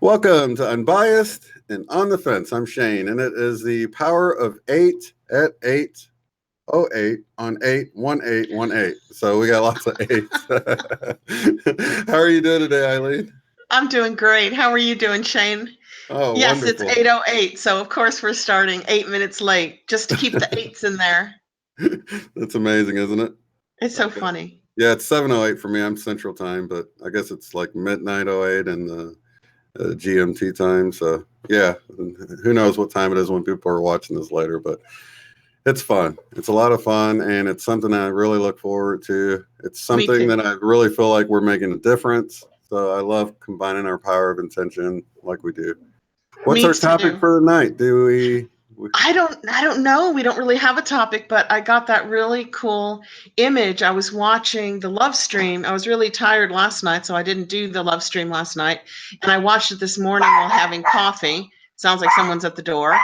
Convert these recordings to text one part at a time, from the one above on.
Welcome to Unbiased and On the Fence. I'm Shane, and it is the power of 8 at 8:08 on 8/18/18. So we got lots of 8s. How are you doing today, Eileen? I'm doing great. How are you doing, Shane? Oh, yes, wonderful. It's 8:08, so of course we're starting 8 minutes late just to keep the 8s in there. That's amazing, isn't it? It's so funny. Yeah, it's 7:08 for me. I'm Central Time, but I guess it's like midnight 08 and the GMT time. So yeah, who knows what time it is when people are watching this later, but it's fun. It's a lot of fun, and it's something I really look forward to. It's something that I really feel like we're making a difference. So I love combining our power of intention like we do. What's our topic for the night? I don't know. We don't really have a topic, but I got that really cool image. I was watching the love stream. I was really tired last night, so I didn't do the love stream last night. And I watched it this morning while having coffee. Sounds like someone's at the door.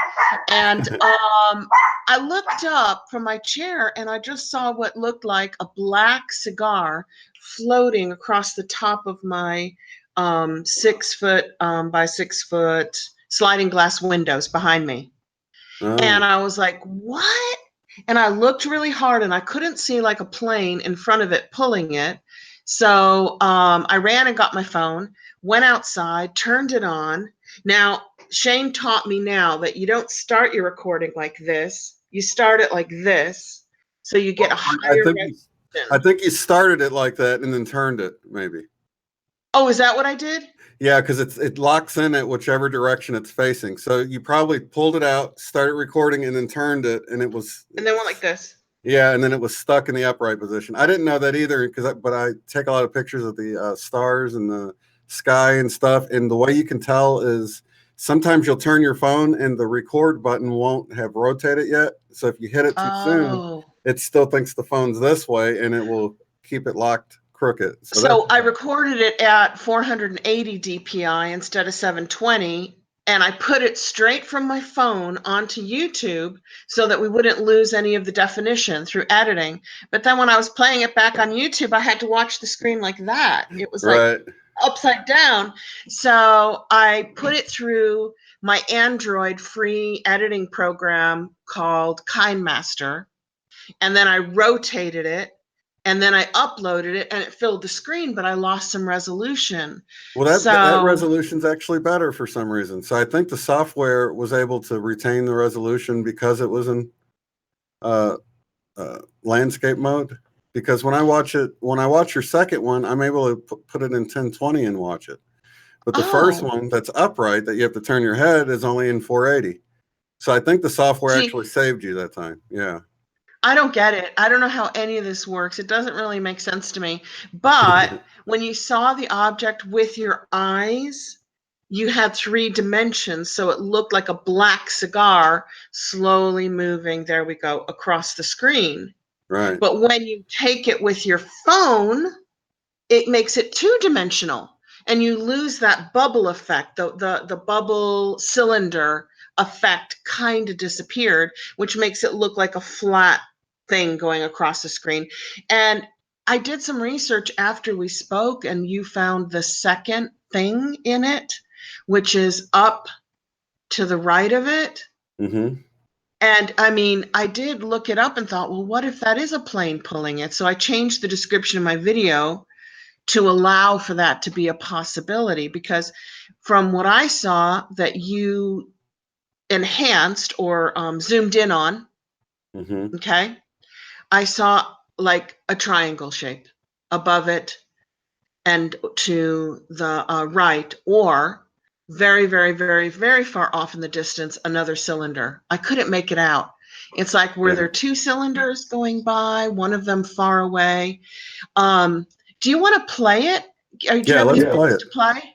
And I looked up from my chair and I just saw what looked like a black cigar floating across the top of my 6 foot by 6 foot sliding glass windows behind me. Oh. And I was like, what? And I looked really hard and I couldn't see like a plane in front of it pulling it. So I ran and got my phone, went outside, turned it on. Now, Shane taught me now that you don't start your recording like this. You start it like this. So you get a higher resolution. I think you started it like that and then turned it, maybe. Oh, is that what I did? Yeah, because it locks in at whichever direction it's facing. So you probably pulled it out, started recording, and then turned it, and it was. And then went like this. Yeah, and then it was stuck in the upright position. I didn't know that either, but I take a lot of pictures of the stars and the sky and stuff, and the way you can tell is sometimes you'll turn your phone and the record button won't have rotated yet. So if you hit it too soon, it still thinks the phone's this way, and it will keep it locked crooked. So I recorded it at 480 DPI instead of 720, and I put it straight from my phone onto YouTube so that we wouldn't lose any of the definition through editing. But then when I was playing it back on YouTube, I had to watch the screen like that. It was like upside down. So I put it through my Android free editing program called KindMaster, and then I rotated it. And then I uploaded it and it filled the screen, but I lost some resolution. Well, that resolution's actually better for some reason. So I think the software was able to retain the resolution because it was in landscape mode. Because when I watch your second one, I'm able to put it in 1020 and watch it. But the first one that's upright that you have to turn your head is only in 480. So I think the software actually saved you that time. Yeah. I don't get it. I don't know how any of this works. It doesn't really make sense to me. But when you saw the object with your eyes, you had 3 dimensions. So it looked like a black cigar slowly moving, there we go, across the screen. Right. But when you take it with your phone, it makes it 2-dimensional. And you lose that bubble effect, the bubble cylinder effect kind of disappeared, which makes it look like a flat thing going across the screen. And I did some research after we spoke, and you found the second thing in it, which is up to the right of it. Mm-hmm. And I mean, I did look it up and thought, well, what if that is a plane pulling it? So I changed the description of my video to allow for that to be a possibility, because from what I saw that you enhanced or zoomed in on, okay, I saw like a triangle shape above it and to the right, or very, very, very, very far off in the distance, another cylinder. I couldn't make it out. It's like, were there two cylinders going by, one of them far away? Do you want to play it? Do you have let's any play it. to play?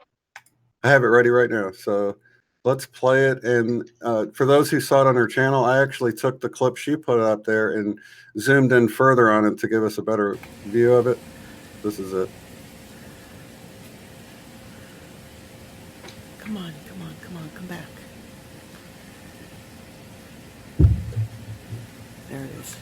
I have it ready right now. So let's play it. And for those who saw it on her channel, I actually took the clip she put up there and zoomed in further on it to give us a better view of it. This is it. Come on, come on, come on, come back. There it is.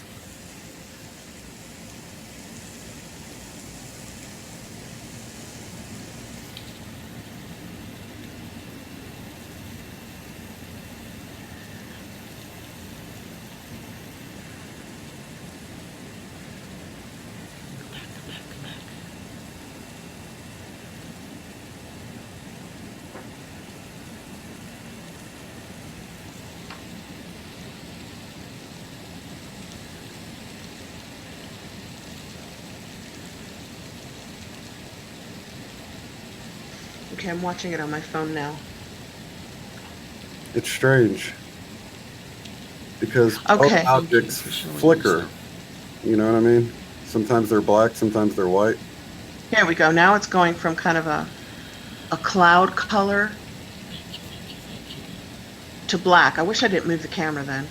Come back, come back, come back. Okay, I'm watching it on my phone now. It's strange because both Okay. objects flicker. You know what I mean? Sometimes they're black, sometimes they're white. Here we go. Now it's going from kind of a cloud color to black. I wish I didn't move the camera then.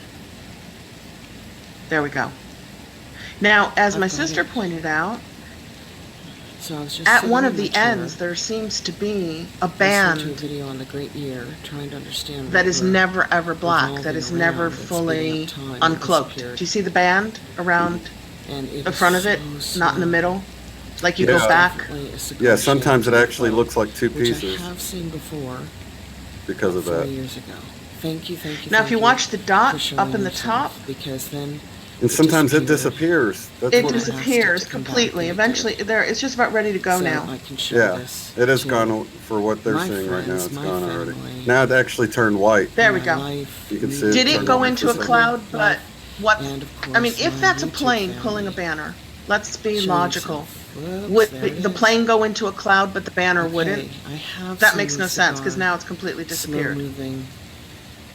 There we go. Now, as my sister pointed out, So I was just at one of sitting the in my chair, ends, there seems to be a listening band to a video on the Great Year, trying to understand that what is we're never ever black, that revolving is never around and speeding fully up time. It uncloaked. Do disappeared. you see the band around And it the was front of it, so not in the slow. middle? Like you Yeah. go back? Definitely a Yeah, cigar-shaped sometimes it actually UFO, looks like two which pieces I have seen before because of 4 that. years ago. Thank you, thank you. Now, thank if you watch the for dot showing up in the yourself, top, because then And sometimes it disappeared. disappears. That's it what disappears come back, completely. and it Eventually, it's just about ready to go so now. I can show Yeah, this it is to gone for what they're my seeing right now. friends, It's my gone already. family, Now it actually turned white. There we my go. life, You can see music, it Did it turned go white into a just like cloud? life, But what? and of I mean, course, if my that's a YouTube plane family. pulling a banner, let's be Show logical. yourself. Whoops, Would there it the is. plane go into a cloud, but the banner Okay, wouldn't? I have That seen makes no the sense because cigar now it's completely disappeared. slow-moving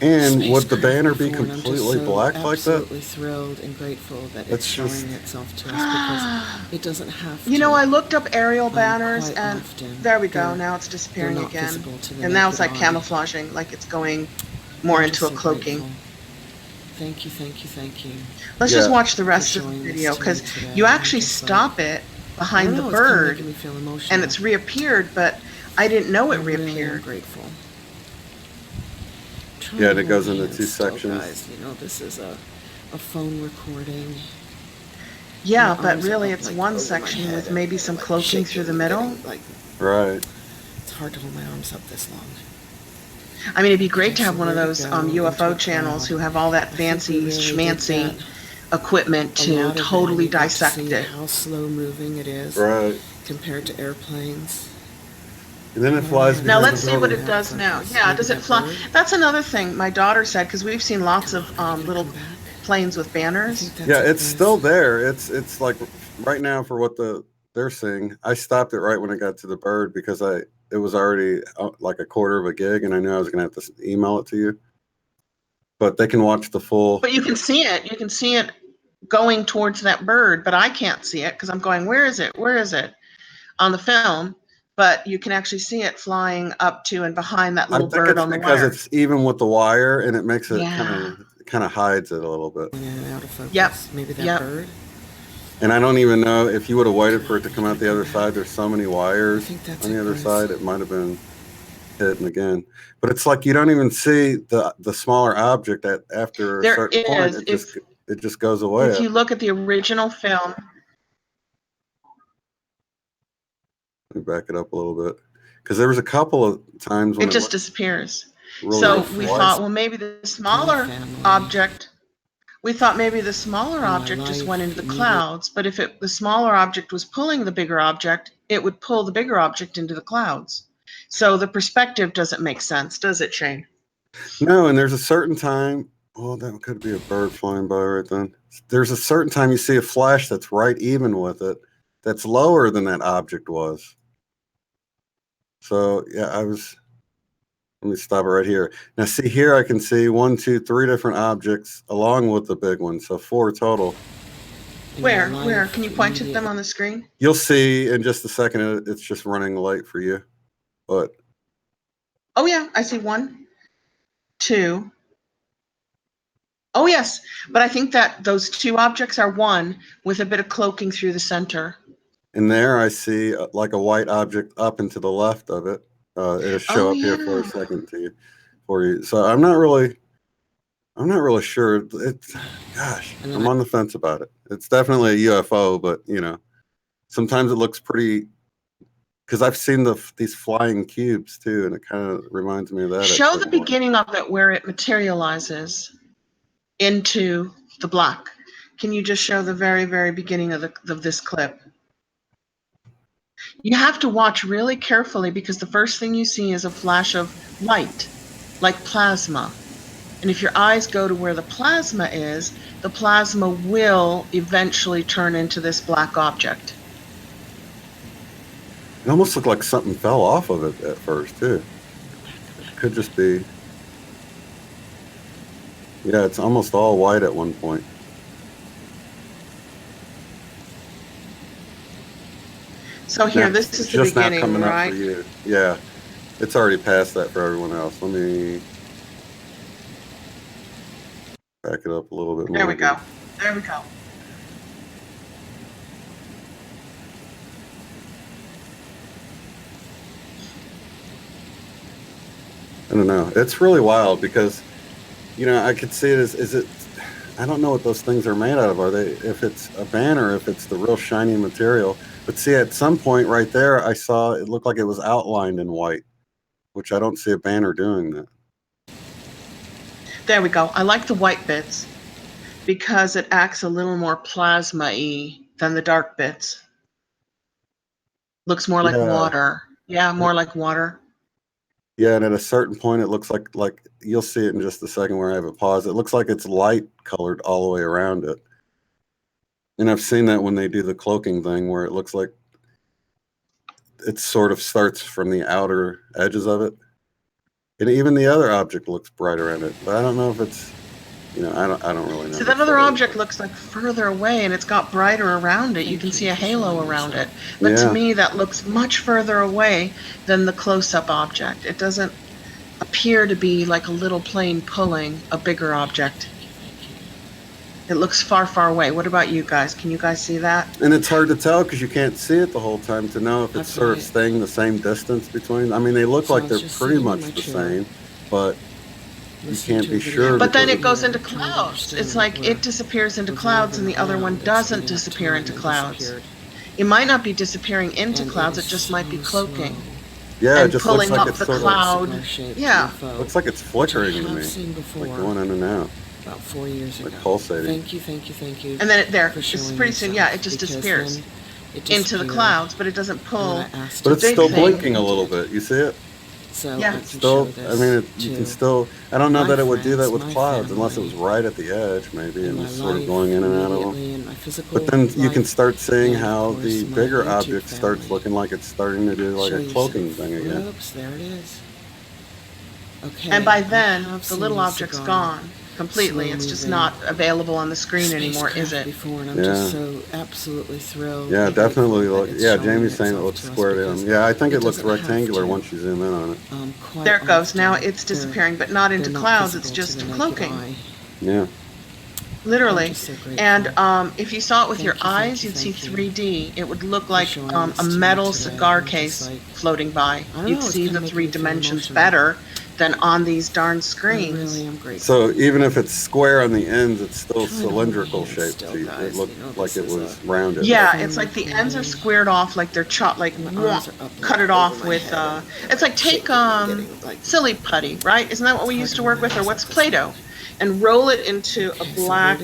And would the spacecraft banner be before, and I'm just completely so black like that? absolutely thrilled and grateful that it's That's showing just- itself to us because it doesn't have to. You know, I looked up Arial banners, quite and often there we go. they're- Now it's disappearing they're not again. visible to the And now it's naked like eye. camouflaging, like it's going more I'm into just a so cloaking. grateful. Thank you, thank you, thank you. Let's just Yeah. watch the rest For of the showing this video to me because today. you I'm actually just stop like, it I behind don't the know, it's kinda bird making me feel emotional. and it's reappeared, but I didn't know it I really am reappeared. grateful. Yeah, and it goes into two sections. Guys, you know, this is a phone recording. Yeah, My but arms are really up, it's like, one over my section head with and maybe they're, some like, cloaking through the shaking, middle. getting, like, Right. it's hard to hold my arms up this long. I mean, it'd be great to Okay, have so one of where'd it those go? UFO Into a channels cloud. who have all that I think fancy we really did schmancy that. equipment A to lot of it, totally you got to dissect see it. how slow moving it is Right. compared to airplanes. And then it flies Now behind let's the see what building. it does now. Focus. Yeah, Maybe does it that fly? bird? That's another thing my daughter said, because we've seen lots of Come on, are you gonna little come back? planes with I banners. think that's Yeah, it, it's guys. still there. It's like right now for what they're seeing. I stopped it right when I got to the bird because it was already like a quarter of a gig, and I knew I was gonna have to email it to you. But they can watch the full. But you can see it. You can see it going towards that bird, but I can't see it because I'm going, where is it? Where is it? On the film. But you can actually see it flying up to and behind that I little think bird it's on the because wire. it's even with the wire, and it makes it Yeah. kind of hides it a little bit. In and out of focus. Yep. Maybe that Yep. bird. And I don't even know if you would have waited for it to come out the other side. There's so many I wires think that's on the it, other guys. side. It might have been hitting again. But it's like you don't even see the smaller object after a There certain point. is. It just goes away. If you look at the original film, Let me back it up a little bit because there was a couple of times when it just looked disappears. really So nice. we thought, well, maybe the smaller family. object. We thought maybe the smaller My object just went life, into the immediate- clouds. But if the smaller object was pulling the bigger object, it would pull the bigger object into the clouds. So the perspective doesn't make sense, does it, Shane? No, and there's a certain time. Well, that could be a bird flying by right then. There's a certain time you see a flash that's right even with it, that's lower than that object was. So yeah, Let me stop it right here. Now, see here, I can see 1, 2, 3 different objects along with the big one, so 4 total. Where? Can you point to them on the screen? You'll see in just a second. It's just running light for you, but Oh yeah, I see 1, 2. Oh yes, but I think that those 2 objects are one with a bit of cloaking through the center. in there I see like a white object up and to the left of it. It'll show up here for a second for you. So I'm not really sure. Gosh, I'm on the fence about it. It's definitely a UFO, but sometimes it looks pretty. Because I've seen these flying cubes too, and it kind of reminds me of that. Show the beginning of it where it materializes into the black. Can you just show the very, very beginning of this clip? You have to watch really carefully because the first thing you see is a flash of light, like plasma. And if your eyes go to where the plasma is, the plasma will eventually turn into this black object. It almost looked like something fell off of it at first too. It could just be. Yeah, it's almost all white at one point. So here, this is the just beginning, not coming right? up for you. Yeah, it's already past that for everyone else. Let me back it up a little bit more. There we go. There we go. I don't know. It's really wild because, I could see it as, I don't know what those things are made out of. Are they, if it's a banner, if it's the real shiny material. But see, at some point right there, I saw it looked like it was outlined in white, which I don't see a banner doing that. There we go. I like the white bits because it acts a little more plasma-y than the dark bits. Looks more like water. Yeah, more like water. Yeah, and at a certain point, it looks like you'll see it in just a second where I have a pause. It looks like it's light colored all the way around it. And I've seen that when they do the cloaking thing where it looks like it sort of starts from the outer edges of it. And even the other object looks bright around it. But I don't know if it's, I don't really know. So that other object looks like further away and it's got brighter around it. You can see a halo around it. But to me, that looks much further away than the close-up object. It doesn't appear to be like a little plane pulling a bigger object. It looks far, far away. What about you guys? Can you guys see that? And it's hard to tell because you can't see it the whole time to know if it's sort of staying the same distance between. I mean, they look like they're pretty much the same, but you can't be sure. But then it goes into clouds. It's like it disappears into clouds and the other one doesn't disappear into clouds. It might not be disappearing into clouds, it just might be cloaking. Yeah, and it just pulling looks like up it's the sort cloud. Yeah. Looks like it's flickering to me. Like going in and out. About 4 years ago. Like pulsating. Thank you. And then it's pretty soon, it just disappears into the clouds, but it doesn't pull. But it's still blinking a little bit. You see it? So still, you can still. I don't know that it would do that with clouds unless it was right at the edge, maybe, and was sort of going in and out of them. But then you can start seeing how the bigger object starts looking like it's starting to do like a cloaking thing again. Oops, there it is. Okay. And by then, the little object's gone completely. It's just not available on the screen anymore, is it? And I'm just so absolutely thrilled. Yeah, definitely. Jamie's saying it looks squared in. Yeah, I think it looks rectangular once you zoom in on it. There it goes. Now it's disappearing, but not into clouds. It's just cloaking. Yeah. Literally. And if you saw it with your eyes, you'd see 3D. It would look like a metal cigar case floating by. You'd see the 3 dimensions better than on these darn screens. So even if it's square on the ends, it's still cylindrical shaped. So it looked like it was rounded. Yeah, it's like the ends are squared off, like they're chopped, like cut it off with. It's like take silly putty, right? Isn't that what we used to work with, or what's Play-Doh? And roll it into a black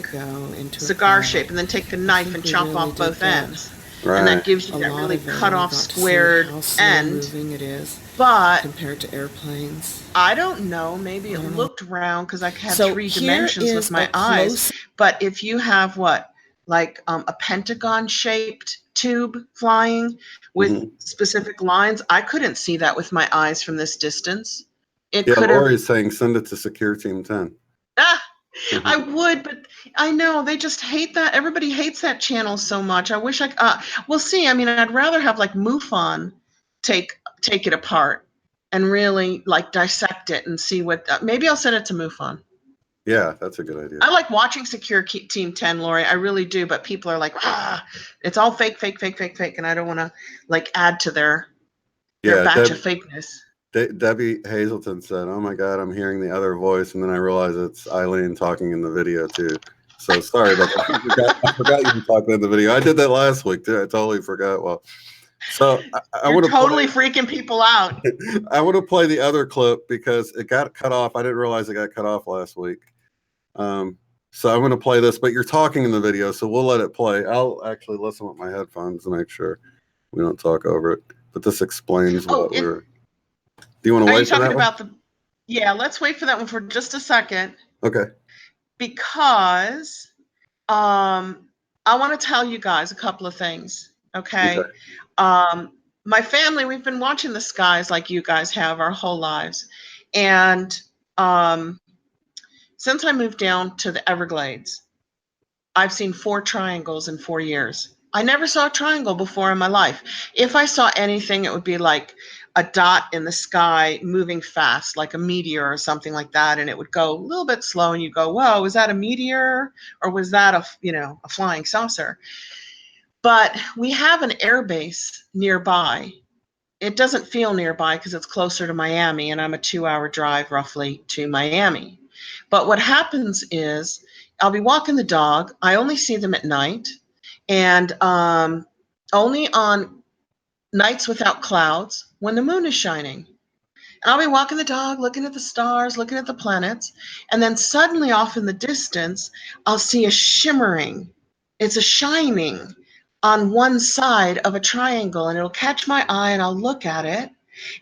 cigar shape, and then take the knife and chop off both ends. Right. And that gives you that really cut off squared end. But compared to airplanes, I don't know. Maybe it looked round because I had 3 dimensions with my eyes. But if you have like a pentagon-shaped tube flying with specific lines, I couldn't see that with my eyes from this distance. It Yeah, could have. Lori's saying send it to Secure Team 10. Ah, I would, but I know they just hate that. Everybody hates that channel so much. I wish we'll see. I mean, I'd rather have like MUFON take it apart and really like dissect it and see what. Maybe I'll send it to MUFON. Yeah, that's a good idea. I like watching Secure Team 10, Lori. I really do. But people are like, it's all fake, fake, fake, fake, fake, and I don't want to like add to their batch of fakeness. Debbie Hazelton said, "Oh my God, I'm hearing the other voice," and then I realized it's Eileen talking in the video too. So sorry about that. I forgot you were talking in the video. I did that last week too. I totally forgot. Well, so I You're want to totally freaking people out. I want to play the other clip because it got cut off. I didn't realize it got cut off last week. So I'm going to play this, but you're talking in the video, so we'll let it play. I'll actually listen with my headphones to make sure we don't talk over it. But this explains what we're. Do you want to wait for that one? Yeah, let's wait for that one for just a second. Okay. Because I want to tell you guys a couple of things. Okay. My family, we've been watching the skies like you guys have our whole lives. And since I moved down to the Everglades, I've seen 4 triangles in 4 years. I never saw a triangle before in my life. If I saw anything, it would be like a dot in the sky moving fast, like a meteor or something like that, and it would go a little bit slow, and you go, "Whoa, was that a meteor or was that a flying saucer?" But we have an air base nearby. It doesn't feel nearby because it's closer to Miami, and I'm a 2-hour drive roughly to Miami. But what happens is I'll be walking the dog. I only see them at night, and only on nights without clouds when the moon is shining. And I'll be walking the dog, looking at the stars, looking at the planets, and then suddenly off in the distance, I'll see a shimmering. It's a shining on one side of a triangle, and it'll catch my eye, and I'll look at it.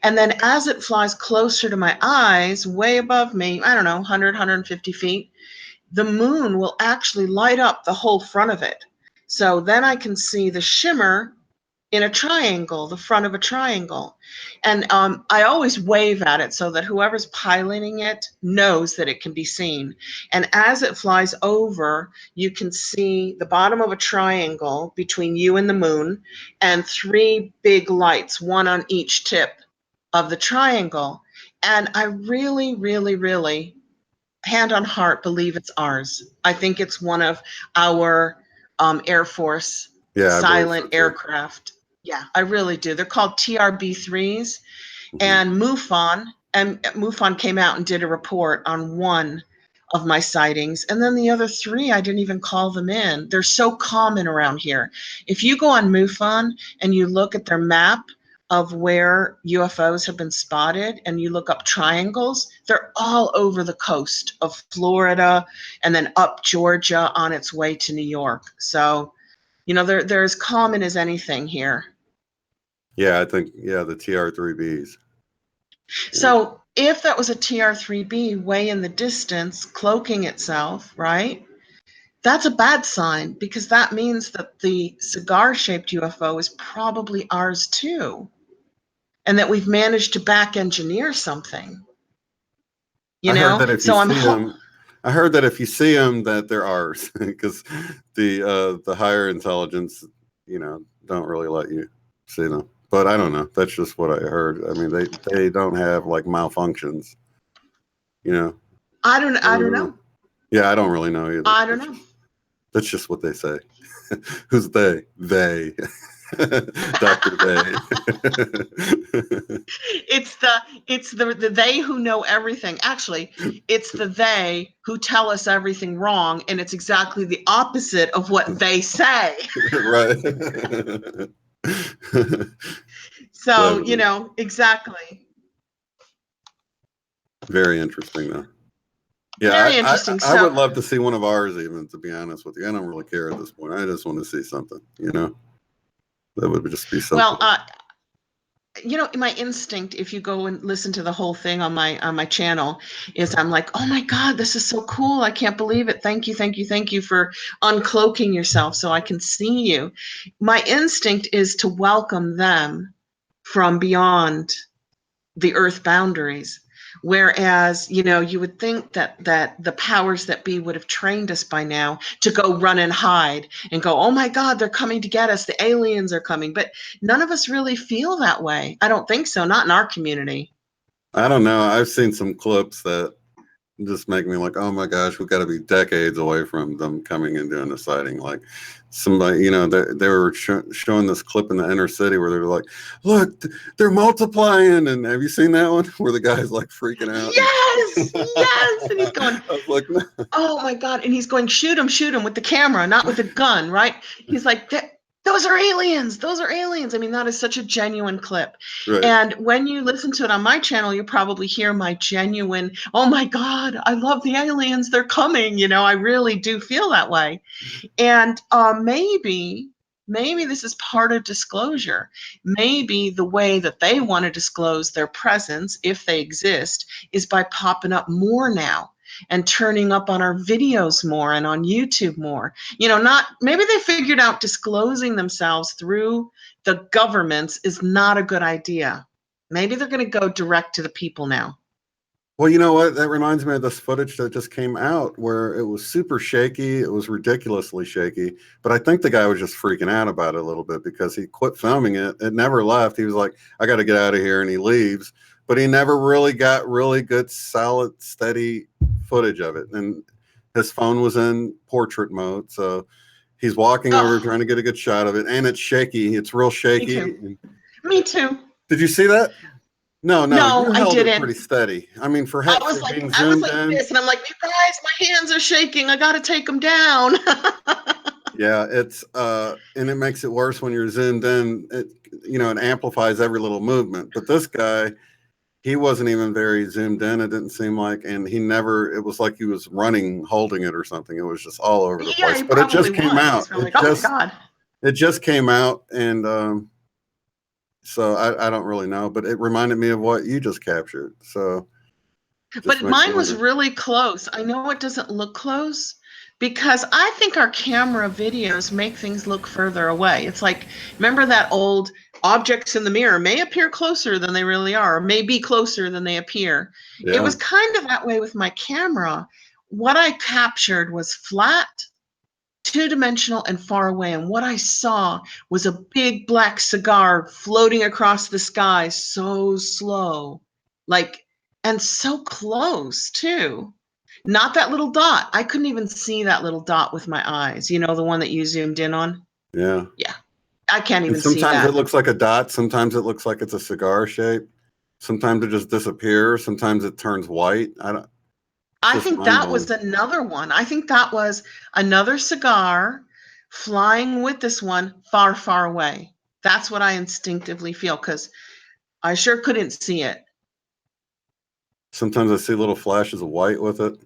And then as it flies closer to my eyes, way above me, I don't know, 100, 150 feet, the moon will actually light up the whole front of it. So then I can see the shimmer in a triangle, the front of a triangle. And I always wave at it so that whoever's piloting it knows that it can be seen. And as it flies over, you can see the bottom of a triangle between you and the moon and 3 big lights, one on each tip of the triangle. And I really, really, really, hand on heart, believe it's ours. I think it's one of our Air Force silent aircraft. Yeah, I really do. They're called TRB-3s. And MUFON came out and did a report on one of my sightings. And then the other 3, I didn't even call them in. They're so common around here. If you go on MUFON and you look at their map of where UFOs have been spotted and you look up triangles, they're all over the coast of Florida and then up Georgia on its way to New York. So, they're as common as anything here. Yeah, I think, the TR3Bs. So if that was a TR3B way in the distance, cloaking itself, right? That's a bad sign because that means that the cigar-shaped UFO is probably ours too. And that we've managed to back engineer something. I heard that if you see them, that they're ours because the higher intelligence, don't really let you see them. But I don't know. That's just what I heard. I mean, they don't have like malfunctions. I don't know. Yeah, I don't really know either. I don't know. That's just what they say. Who's they? They. Dr. They. It's the they who know everything. Actually, it's the they who tell us everything wrong, and it's exactly the opposite of what they say. Right. So, exactly. Very interesting, though. Yeah, very interesting. I would love to see one of ours, even, to be honest with you. I don't really care at this point. I just want to see something, That would just be something. Well, my instinct, if you go and listen to the whole thing on my channel, is I'm like, oh my God, this is so cool. I can't believe it. Thank you, thank you, thank you for uncloaking yourself so I can see you. My instinct is to welcome them from beyond the earth boundaries. Whereas, you would think that the powers that be would have trained us by now to go run and hide and go, oh my God, they're coming to get us. The aliens are coming. But none of us really feel that way. I don't think so. Not in our community. I don't know. I've seen some clips that just make me like, oh my gosh, we've got to be decades away from them coming and doing a sighting. Like somebody, they were showing this clip in the inner city where they're like, look, they're multiplying. And have you seen that one where the guy's like freaking out? Yes. And he's going, I was like, no. Oh my God. And he's going, shoot him with the camera, not with the gun, right? He's like, those are aliens. Those are aliens. I mean, that is such a genuine clip. Right. And when you listen to it on my channel, you probably hear my genuine, oh my God, I love the aliens. They're coming. I really do feel that way. And maybe this is part of disclosure. Maybe the way that they want to disclose their presence, if they exist, is by popping up more now and turning up on our videos more and on YouTube more. Maybe they figured out disclosing themselves through the governments is not a good idea. Maybe they're going to go direct to the people now. Well, you know what? That reminds me of this footage that just came out where it was super shaky. It was ridiculously shaky. But I think the guy was just freaking out about it a little bit because he quit filming it. It never left. He was like, I got to get out of here. And he leaves. But he never really got really good, solid, steady footage of it. And his phone was in portrait mode. So he's walking over trying to get a good shot of it. And it's shaky. It's real shaky. Me too. Did you see that? No, I didn't. Pretty steady. I mean, for I was like this, and I'm like, you guys, my hands are shaking. I got to take them down. Yeah, it's and it makes it worse when you're zoomed in. It amplifies every little movement. But this guy, he wasn't even very zoomed in. It didn't seem like, and it was like he was running, holding it or something. It was just all over the place. But it just came out. Oh my God. It just came out, and so I don't really know, but it reminded me of what you just captured. So, but mine was really close. I know it doesn't look close because I think our camera videos make things look further away. It's like, remember that old objects in the mirror may appear closer than they really are, or may be closer than they appear. Yeah. It was kind of that way with my camera. What I captured was flat, two-dimensional, and far away. And what I saw was a big black cigar floating across the sky, so slow, and so close too. Not that little dot. I couldn't even see that little dot with my eyes. The one that you zoomed in on? Yeah. Yeah. I can't even see that. Sometimes it looks like a dot. Sometimes it looks like it's a cigar shape. Sometimes it just disappears. Sometimes it turns white. I think that was another one. I think that was another cigar flying with this one far, far away. That's what I instinctively feel because I sure couldn't see it. Sometimes I see little flashes of white with it.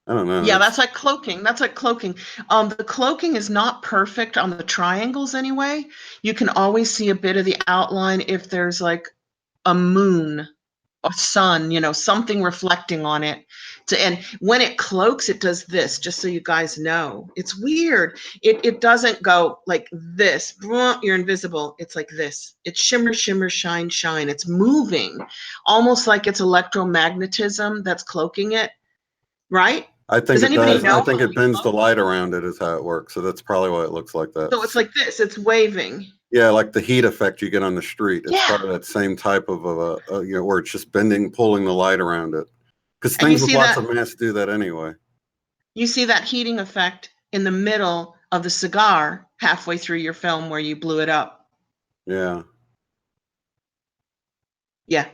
I don't know. Yeah, that's like cloaking. The cloaking is not perfect on the triangles anyway. You can always see a bit of the outline if there's like a moon, a sun, something reflecting on it. And when it cloaks, it does this, just so you guys know. It's weird. It doesn't go like this. You're invisible. It's like this. It's shimmer, shimmer, shine, shine. It's moving, almost like it's electromagnetism that's cloaking it, right? I think it does. I think it bends the light around it is how it works. So that's probably why it looks like that. So it's like this. It's waving. Yeah, like the heat effect you get on the street. It's probably that same type of where it's just bending, pulling the light around it. Because things with lots of mass do that anyway. You see that heating effect in the middle of the cigar halfway through your film where you blew it up. Yeah. Yeah.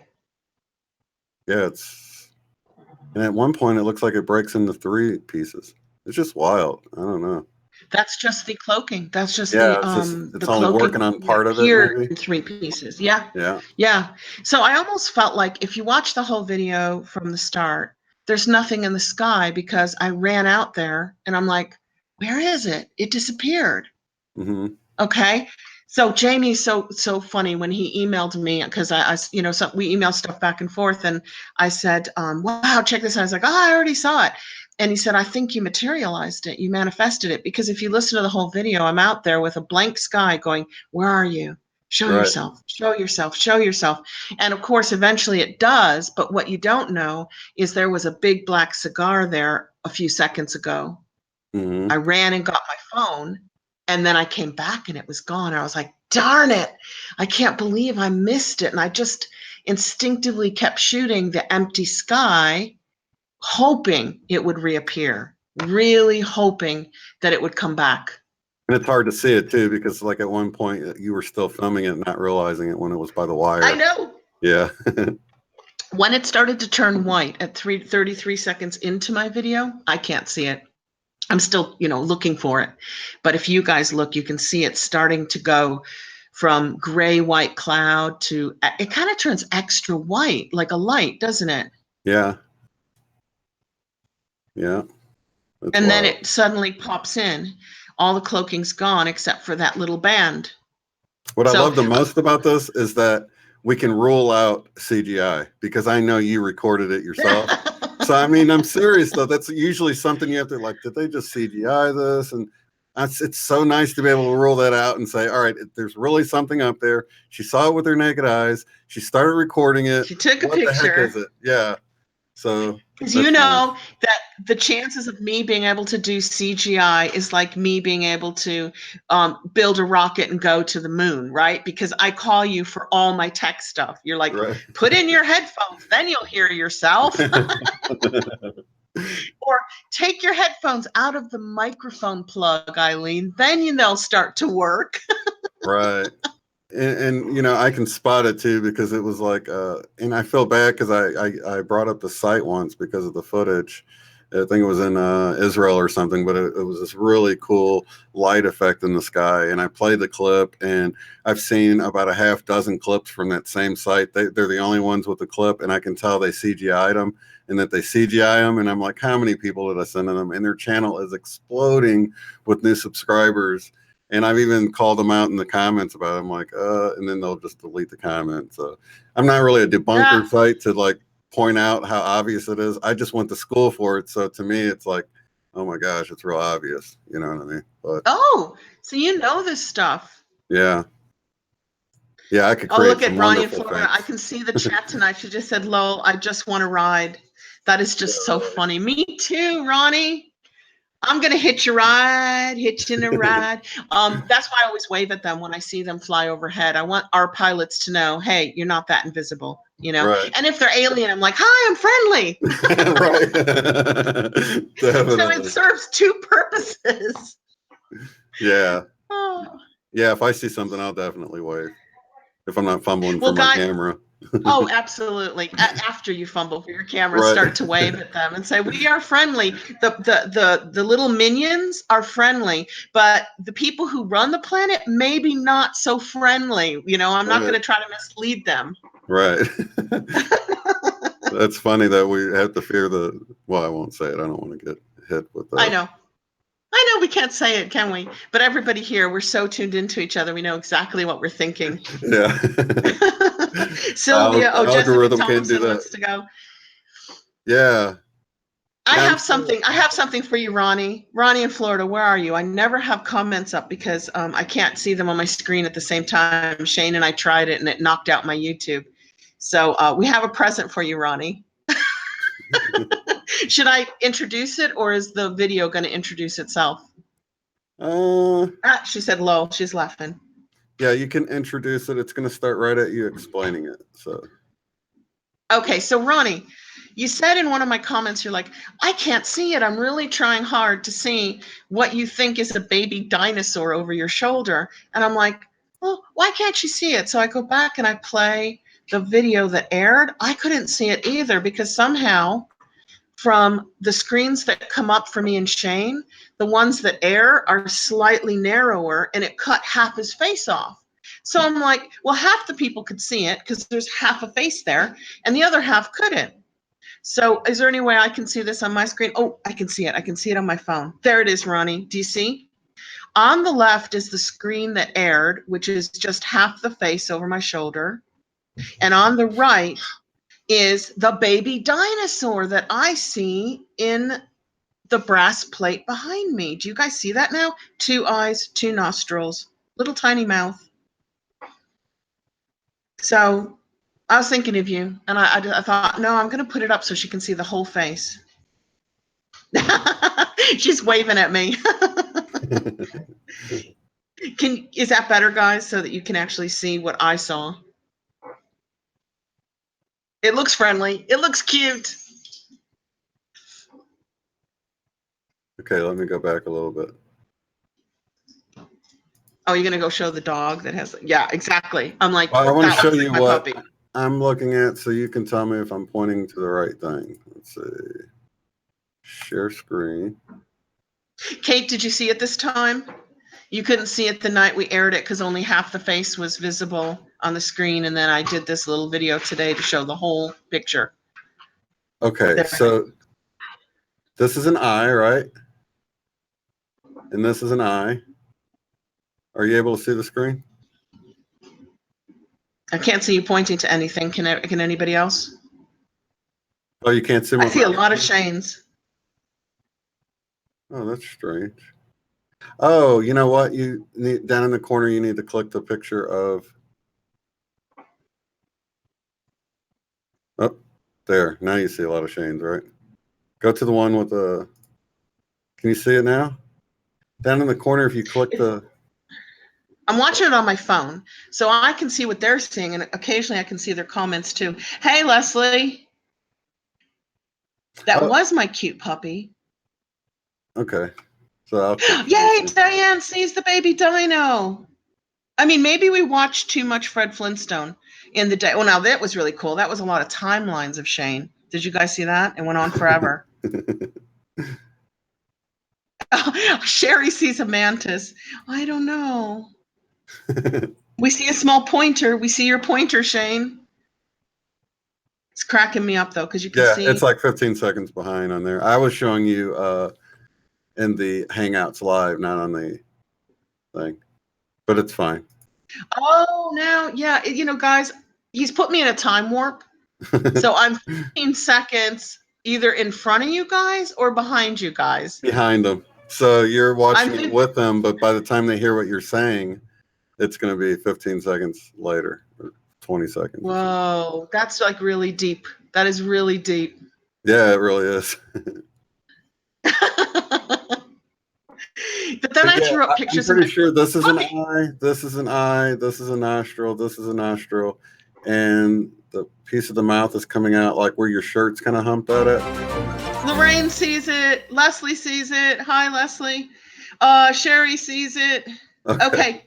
Yeah, and at one point it looks like it breaks into 3 pieces. It's just wild. I don't know. That's just the cloaking. That's just it's only working on part of it. Here in 3 pieces. Yeah. Yeah. Yeah. So I almost felt like if you watch the whole video from the start, there's nothing in the sky because I ran out there and I'm like, where is it? It disappeared. Mm-hmm. Okay. So Jamie's so funny when he emailed me because we email stuff back and forth and I said, wow, check this out. I was like, oh, I already saw it. And he said, I think you materialized it. You manifested it. Because if you listen to the whole video, I'm out there with a blank sky going, where are you? Show Right. yourself, show yourself, show yourself. And of course, eventually it does. But what you don't know is there was a big black cigar there a few seconds ago. Mm-hmm. I ran and got my phone, and then I came back and it was gone. I was like, darn it, I can't believe I missed it. And I just instinctively kept shooting the empty sky, hoping it would reappear, really hoping that it would come back. And it's hard to see it too, because like at one point you were still filming it, not realizing it when it was by the wire. I know. Yeah. When it started to turn white at 33 seconds into my video, I can't see it. I'm still, looking for it. But if you guys look, you can see it starting to go from gray white cloud to, it kind of turns extra white, like a light, doesn't it? Yeah. Yeah. That's and then wild. it suddenly pops in. All the cloaking's gone except for that little band. What I So- love the most about this is that we can rule out CGI, because I know you recorded it yourself. So, I mean, I'm serious though. That's usually something you have to like, did they just CGI this? And it's so nice to be able to rule that out and say, all right, there's really something up there. She saw it with her naked eyes. She started recording it. She took a What the heck picture. is it? Yeah. So, Because that's nice. that the chances of me being able to do CGI is like me being able to build a rocket and go to the moon, right? Because I call you for all my tech stuff. You're like, Right. put in your headphones, then you'll hear yourself. Or take your headphones out of the microphone plug, Eileen, then they'll start to work. Right. And I can spot it too, because it was like and I feel bad because I brought up the site once because of the footage. I think it was in Israel or something, but it was this really cool light effect in the sky. And I played the clip, and I've seen about a half dozen clips from that same site. They're the only ones with the clip, and I can tell they CGI'd them, and that they CGI them. And I'm like, how many people did I send to them? And their channel is exploding with new subscribers. And I've even called them out in the comments about it. I'm like, and then they'll just delete the comment. So I'm not really a debunker site to like point out how obvious it is. I just went to school for it. So to me, it's like, oh my gosh, it's real obvious. You know what I mean? But so you know this stuff. yeah. Yeah, I could Oh, create look at some Ronnie in wonderful Florida. I things. can see the chat tonight. She just said, Lol, I just want to ride. That is just so funny. Me too, Ronnie. I'm going to hitch a ride, hitch in a ride. That's why I always wave at them when I see them fly overhead. I want our pilots to know, hey, you're not that invisible, Right. And if they're alien, I'm like, hi, I'm friendly. Right. So Definitely. it serves two purposes. Yeah. Oh. Yeah, if I see something, I'll definitely wave. If I'm not fumbling Well, for my guys, camera. oh, absolutely. After you fumble for your camera, Right. start to wave at them and say, we are friendly. The little minions are friendly, but the people who run the planet, maybe not so friendly. I'm not going to try to mislead them. Right. That's funny that we have to fear well, I won't say it. I don't want to get hit with that. I know we can't say it, can we? But everybody here, we're so tuned into each other. We know exactly what we're thinking. Yeah. Sylvia, Jessica algorithm can't do Thompson that. wants to go. Yeah. I have something for you, Ronnie. Ronnie in Florida, where are you? I never have comments up because I can't see them on my screen at the same time. Shane and I tried it and it knocked out my YouTube. So we have a present for you, Ronnie. Should I introduce it, or is the video going to introduce itself? She said low. She's laughing. Yeah, you can introduce it. It's going to start right at you explaining it. So. Okay, so Ronnie, you said in one of my comments, you're like, I can't see it. I'm really trying hard to see what you think is a baby dinosaur over your shoulder. And I'm like, well, why can't you see it? So I go back and I play the video that aired. I couldn't see it either, because somehow from the screens that come up for me and Shane, the ones that air are slightly narrower, and it cut half his face off. So I'm like, well, half the people could see it because there's half a face there, and the other half couldn't. So is there any way I can see this on my screen? Oh, I can see it. I can see it on my phone. There it is, Ronnie. Do you see? On the left is the screen that aired, which is just half the face over my shoulder. And on the right is the baby dinosaur that I see in the brass plate behind me. Do you guys see that now? 2 eyes, 2 nostrils, little tiny mouth. So I was thinking of you, and I thought, no, I'm going to put it up so she can see the whole face. She's waving at me. Is that better, guys, so that you can actually see what I saw? It looks friendly. It looks cute. Okay, let me go back a little bit. Oh, you're gonna go show the dog that has? Yeah, exactly. I'm like, Well, I want to show you my what puppy. I'm looking at, so you can tell me if I'm pointing to the right thing. Let's see. Share screen. Kate, did you see it this time? You couldn't see it the night we aired it because only half the face was visible on the screen, and then I did this little video today to show the whole picture. Okay, There. so this is an eye, right? And this is an eye. Are you able to see the screen? I can't see you pointing to anything. Can anybody else? Oh, you can't see I what see a lot of Shanes. Oh, that's strange. Oh, you know what? You need down in the corner, you need to click the picture of. Oh, there. Now you see a lot of Shanes, right? Go to the one with the. Can you see it now? Down in the corner, if you click the. I'm watching it on my phone, so I can see what they're seeing, and occasionally I can see their comments too. Hey, Leslie. That was my cute puppy. Okay. So I'll click. Yay, Diane sees the baby dino. I mean, maybe we watched too much Fred Flintstone in the day. Well, now that was really cool. That was a lot of timelines of Shane. Did you guys see that? It went on forever. Sherry sees a mantis. I don't know. We see a small pointer. We see your pointer, Shane. It's cracking me up, though, because you can see. Yeah, it's like 15 seconds behind on there. I was showing you in the Hangouts live, not on the thing. But it's fine. Oh, now, yeah. You know, guys, he's put me in a time warp. So I'm 15 seconds either in front of you guys or behind you guys. Behind them. So you're watching it with them, but by the time they hear what you're saying, it's going to be 15 seconds later, or 20 seconds. Whoa, that's like really deep. That is really deep. Yeah, it really is. But then I threw up pictures. I'm pretty sure this is an eye, this is an eye, this is a nostril, this is a nostril, and the piece of the mouth is coming out like where your shirt's kind of humped at it. Lorraine sees it. Leslie sees it. Hi, Leslie. Sherry sees it. Okay.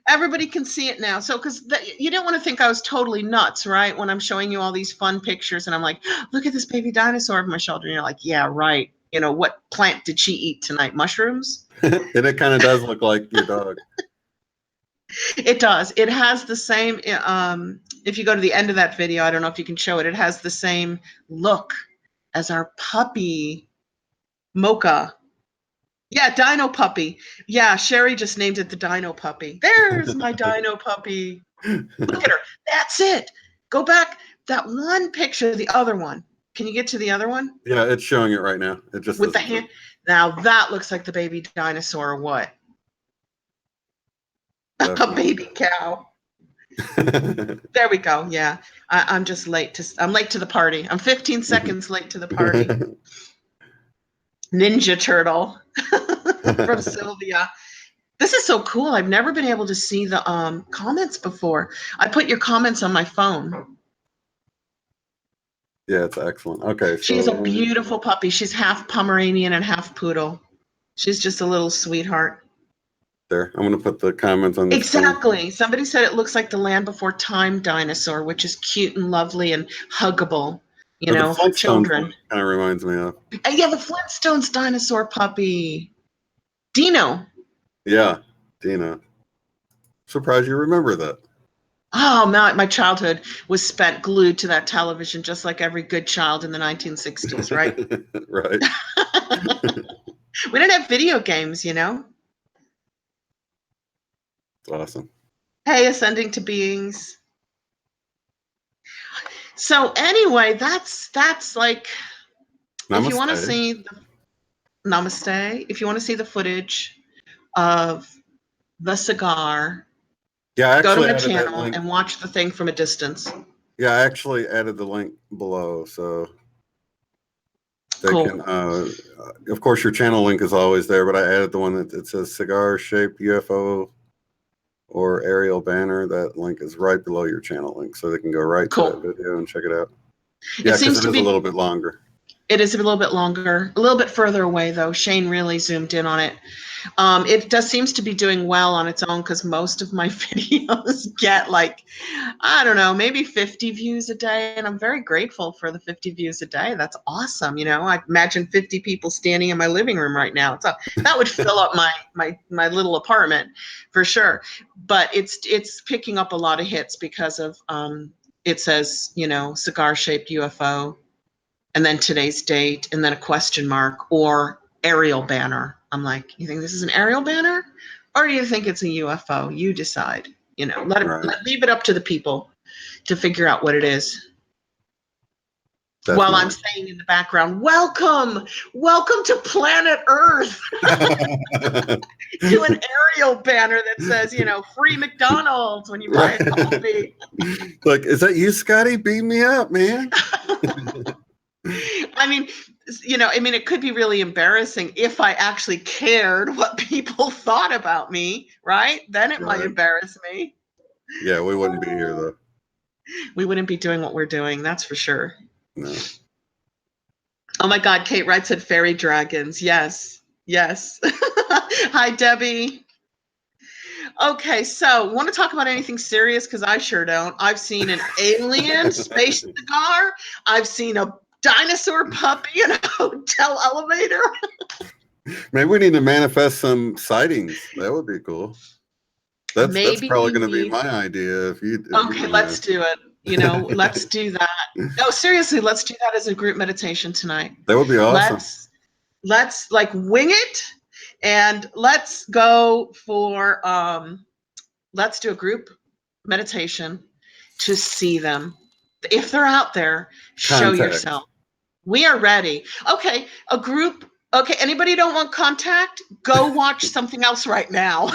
Everybody can see it now. So, because you didn't want to think I was totally nuts, right? When I'm showing you all these fun pictures and I'm like, look at this baby dinosaur over my shoulder. And you're like, yeah, right. You know, what plant did she eat tonight? Mushrooms? And it kind of does look like your dog. It does. It has the same, if you go to the end of that video, I don't know if you can show it, it has the same look as our puppy, Mocha. Yeah, Dino Puppy. Yeah, Sherry just named it the Dino Puppy. There's my Dino Puppy. Look at her. That's it. Go back. That one picture, the other one. Can you get to the other one? Yeah, it's showing it right now. It just with the hand. Now that looks like the baby dinosaur or what? A baby cow. There we go. Yeah, I'm just late to the party. I'm 15 seconds late to the party. Ninja Turtle from Sylvia. This is so cool. I've never been able to see the comments before. I put your comments on my phone. Yeah, it's excellent. Okay. She's a beautiful puppy. She's half Pomeranian and half poodle. She's just a little sweetheart. There, I'm going to put the comments on this. Exactly. Screen. Somebody said it looks like the Land Before Time dinosaur, which is cute and lovely and huggable, you know, for children. Kind of reminds me of. Yeah, the Flintstones dinosaur puppy. Dino. Yeah, Dino. Surprised you remember that. Oh, my childhood was spent glued to that television, just like every good child in the 1960s, right? Right. We didn't have video games, you know? It's awesome. Hey, Ascending to Beings. So anyway, that's like, Namaste. If you want to see Namaste, if you want to see the footage of the cigar. Yeah, I Go to actually my added that channel link. and watch the thing from a distance. Yeah, I actually added the link below, so they Cool. can. Of course, your channel link is always there, but I added the one that it says cigar-shaped UFO or Arial banner. That link is right below your channel link, so they can go right to that Cool. video and check it out. It Yeah, because seems it to is a be. little bit longer. It is a little bit longer, a little bit further away though. Shane really zoomed in on it. It does seems to be doing well on its own because most of my videos get like, I don't know, maybe 50 views a day, and I'm very grateful for the 50 views a day. That's awesome. You know, I imagine 50 people standing in my living room right now. So that would fill up my little apartment for sure. But it's picking up a lot of hits because of it says, you know, cigar-shaped UFO, and then today's date, and then a question mark or Arial banner. I'm like, you think this is an Arial banner, or do you think it's a UFO? You decide. You know, Right. leave it up to the people to figure out what it is. While I'm Definitely. saying in the background, welcome to planet Earth, to an Arial banner that says, you know, free McDonald's when you buy a coffee. Like, is that you, Scotty? Beat me up, man. I mean, you know, I mean, it could be really embarrassing if I actually cared what people thought about me, right? Then it might Right. embarrass me. Yeah, we wouldn't be here though. We wouldn't be doing what we're doing, that's for sure. No. Oh my God, Kate Wright said fairy dragons. Yes, yes. Hi, Debbie. Okay, so want to talk about anything serious? Because I sure don't. I've seen an alien space cigar. I've seen a dinosaur puppy in a hotel elevator. Maybe we need to manifest some sightings. That would be cool. That's Maybe probably we going to be need. my idea if you Okay, let's do it. You know, let's do that. No, seriously, let's do that as a group meditation tonight. That would be awesome. Let's like wing it, and let's go for let's do a group meditation to see them. If they're out there, show Contact. yourself. We are ready. Okay, a group. Okay, anybody don't want contact? Go watch something else right now.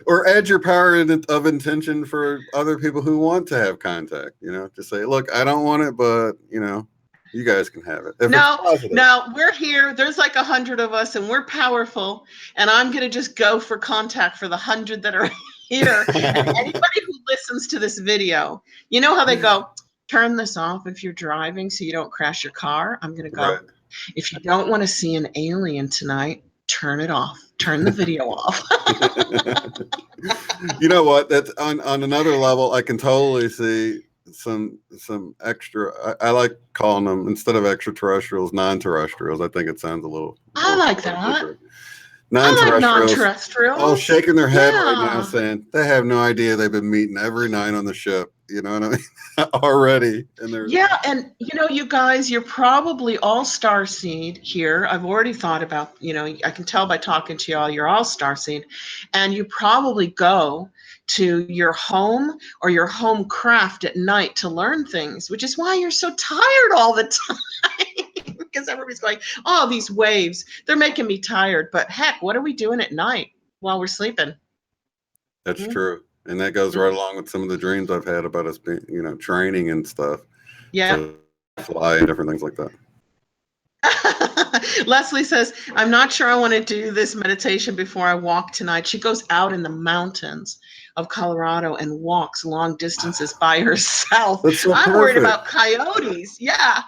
Or add your power of intention for other people who want to have contact. You know, just say, look, I don't want it, but you know, you guys can have it. If it's positive. No, we're here. There's like 100 of us, and we're powerful. And I'm gonna just go for contact for the 100 that are here. And anybody who listens to this video, you know how they go, turn this off if you're driving so you don't crash your car. I'm gonna go. Right. If you don't want to see an alien tonight, turn it off. Turn the video off. You know what? That's on another level. I can totally see some extra. I like calling them, instead of extraterrestrials, non-terrestrials. I think it sounds a little. I like that. Different. I like Non-terrestrials. non-terrestrials. All shaking their head right now, Yeah. saying they have no idea they've been meeting every night on the ship. You know what I mean? Already, and they're And you know, you guys, you're probably all starseed here. I've already thought about, you know, I can tell by talking to y'all, you're all starseed, and you probably go to your home or your home craft at night to learn things, which is why you're so tired all the time. Because everybody's going, oh, these waves, they're making me tired. But heck, what are we doing at night while we're sleeping? That's true. And that goes right along with some of the dreams I've had about us being, you know, training and stuff. Yeah. To fly and different things like that. Leslie says, I'm not sure I want to do this meditation before I walk tonight. She goes out in the mountains of Colorado and walks long distances by herself. That's so I'm worried perfect. about coyotes. Yeah.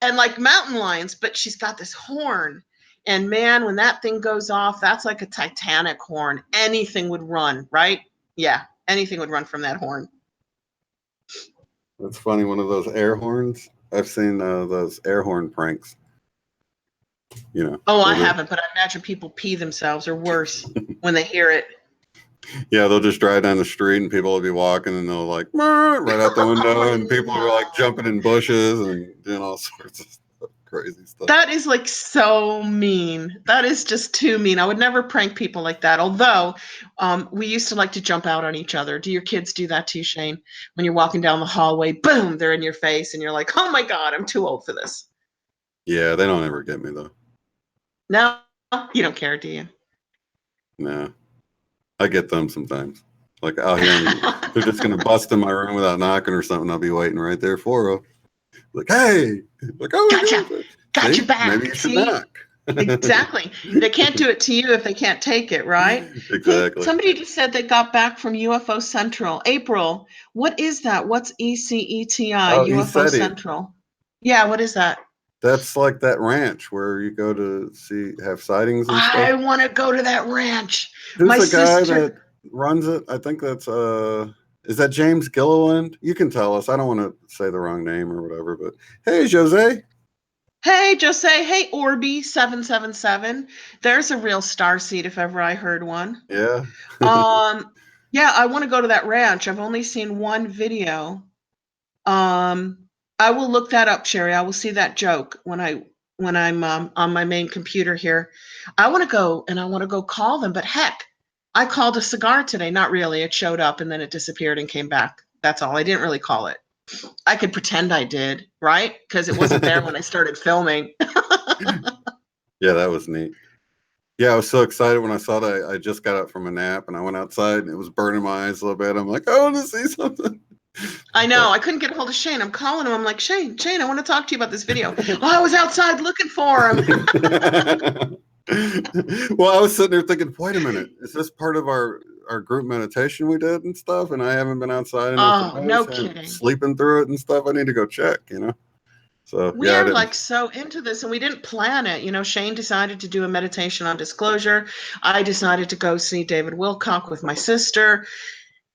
And like mountain lions, but she's got this horn. And man, when that thing goes off, that's like a Titanic horn. Anything would run, right? Yeah. Anything would run from that horn. That's funny. One of those air horns. I've seen those air horn pranks. You know. Oh, I haven't, but I imagine people pee themselves or worse when they hear it. Yeah, they'll just drive down the street and people will be walking and they'll like right out the window and people are like jumping in bushes and doing all sorts of stuff, crazy stuff. That is like so mean. That is just too mean. I would never prank people like that. Although we used to like to jump out on each other. Do your kids do that to you, Shane? When you're walking down the hallway, boom, they're in your face and you're like, oh my God, I'm too old for this. Yeah, they don't ever get me though. No, you don't care, do you? No. I get them sometimes. Like I'll hear them. They're just gonna bust in my room without knocking or something. I'll be waiting right there for them. Like, hey, like, oh, Gotcha. Got see, you back. maybe you should See? knock. Exactly. They can't do it to you if they can't take it, right? Hey, Exactly. somebody just said they got back from UFO Central. April, what is that? What's ECETI, Oh, UFO ECETI. Central? Yeah, what is that? That's like that ranch where you go to have sightings and stuff. I want to go to that ranch. Who's My the guy sister. that runs it? I think that's is that James Gilliland? You can tell us. I don't want to say the wrong name or whatever, but hey, Jose. Hey, Jose. Hey, Orby777. There's a real starseed if ever I heard one. Yeah. Yeah, I want to go to that ranch. I've only seen one video. I will look that up, Sherry. I will see that joke when I'm on my main computer here. I want to go and I want to go call them, but heck, I called a cigar today. Not really. It showed up and then it disappeared and came back. That's all. I didn't really call it. I could pretend I did, right? Because it wasn't there when I started filming. Yeah, that was neat. Yeah, I was so excited when I saw that. I just got up from a nap and I went outside and it was burning my eyes a little bit. I'm like, I want to see something. I know. I couldn't get a hold of Shane. I'm calling him. I'm like, Shane, I want to talk to you about this video. Oh, I was outside looking for him. Well, I was sitting there thinking, wait a minute, is this part of our group meditation we did and stuff? And I haven't been outside enough Oh, to no notice, kidding. sleeping through it and stuff. I need to go check, So We yeah, I are didn't. like so into this and we didn't plan it. Shane decided to do a meditation on disclosure. I decided to go see David Wilcock with my sister.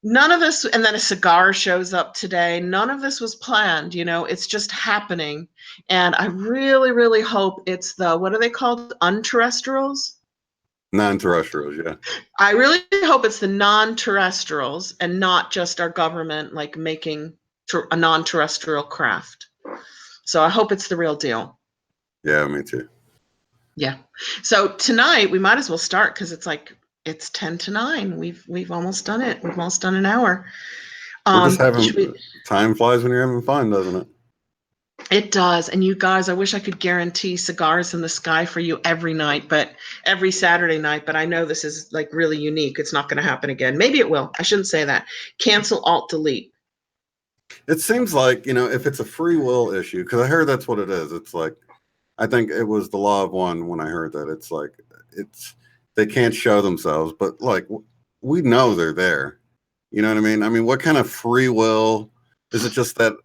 None of this, and then a cigar shows up today. None of this was planned, it's just happening. And I really, really hope it's what are they called? Unterrestrials? Non-terrestrials, yeah. I really hope it's the non-terrestrials and not just our government like making a non-terrestrial craft. So I hope it's the real deal. Yeah, me too. Yeah. So tonight we might as well start because it's 10 to 9. We've almost done it. We've almost done an hour. We're just having time flies when you're having fun, doesn't it? It does. And you guys, I wish I could guarantee cigars in the sky for you every Saturday night, but I know this is like really unique. It's not going to happen again. Maybe it will. I shouldn't say that. Cancel, Alt, Delete. It seems like, if it's a free will issue, because I heard that's what it is. It's like, I think it was the law of one when I heard that. It's like, they can't show themselves, but like, we know they're there. You know what I mean? I mean, what kind of free will is it? Just that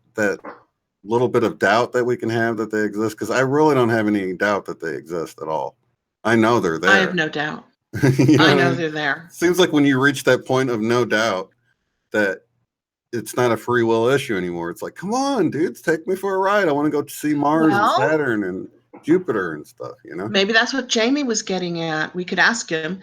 little bit of doubt that we can have that they exist? Because I really don't have any doubt that they exist at all. I know they're there. I have no doubt. I know they're there. Seems like when you reach that point of no doubt that it's not a free will issue anymore. It's like, come on, dudes, take me for a ride. I want to go see Mars and Saturn and Jupiter and stuff, Maybe that's what Jamie was getting at. We could ask him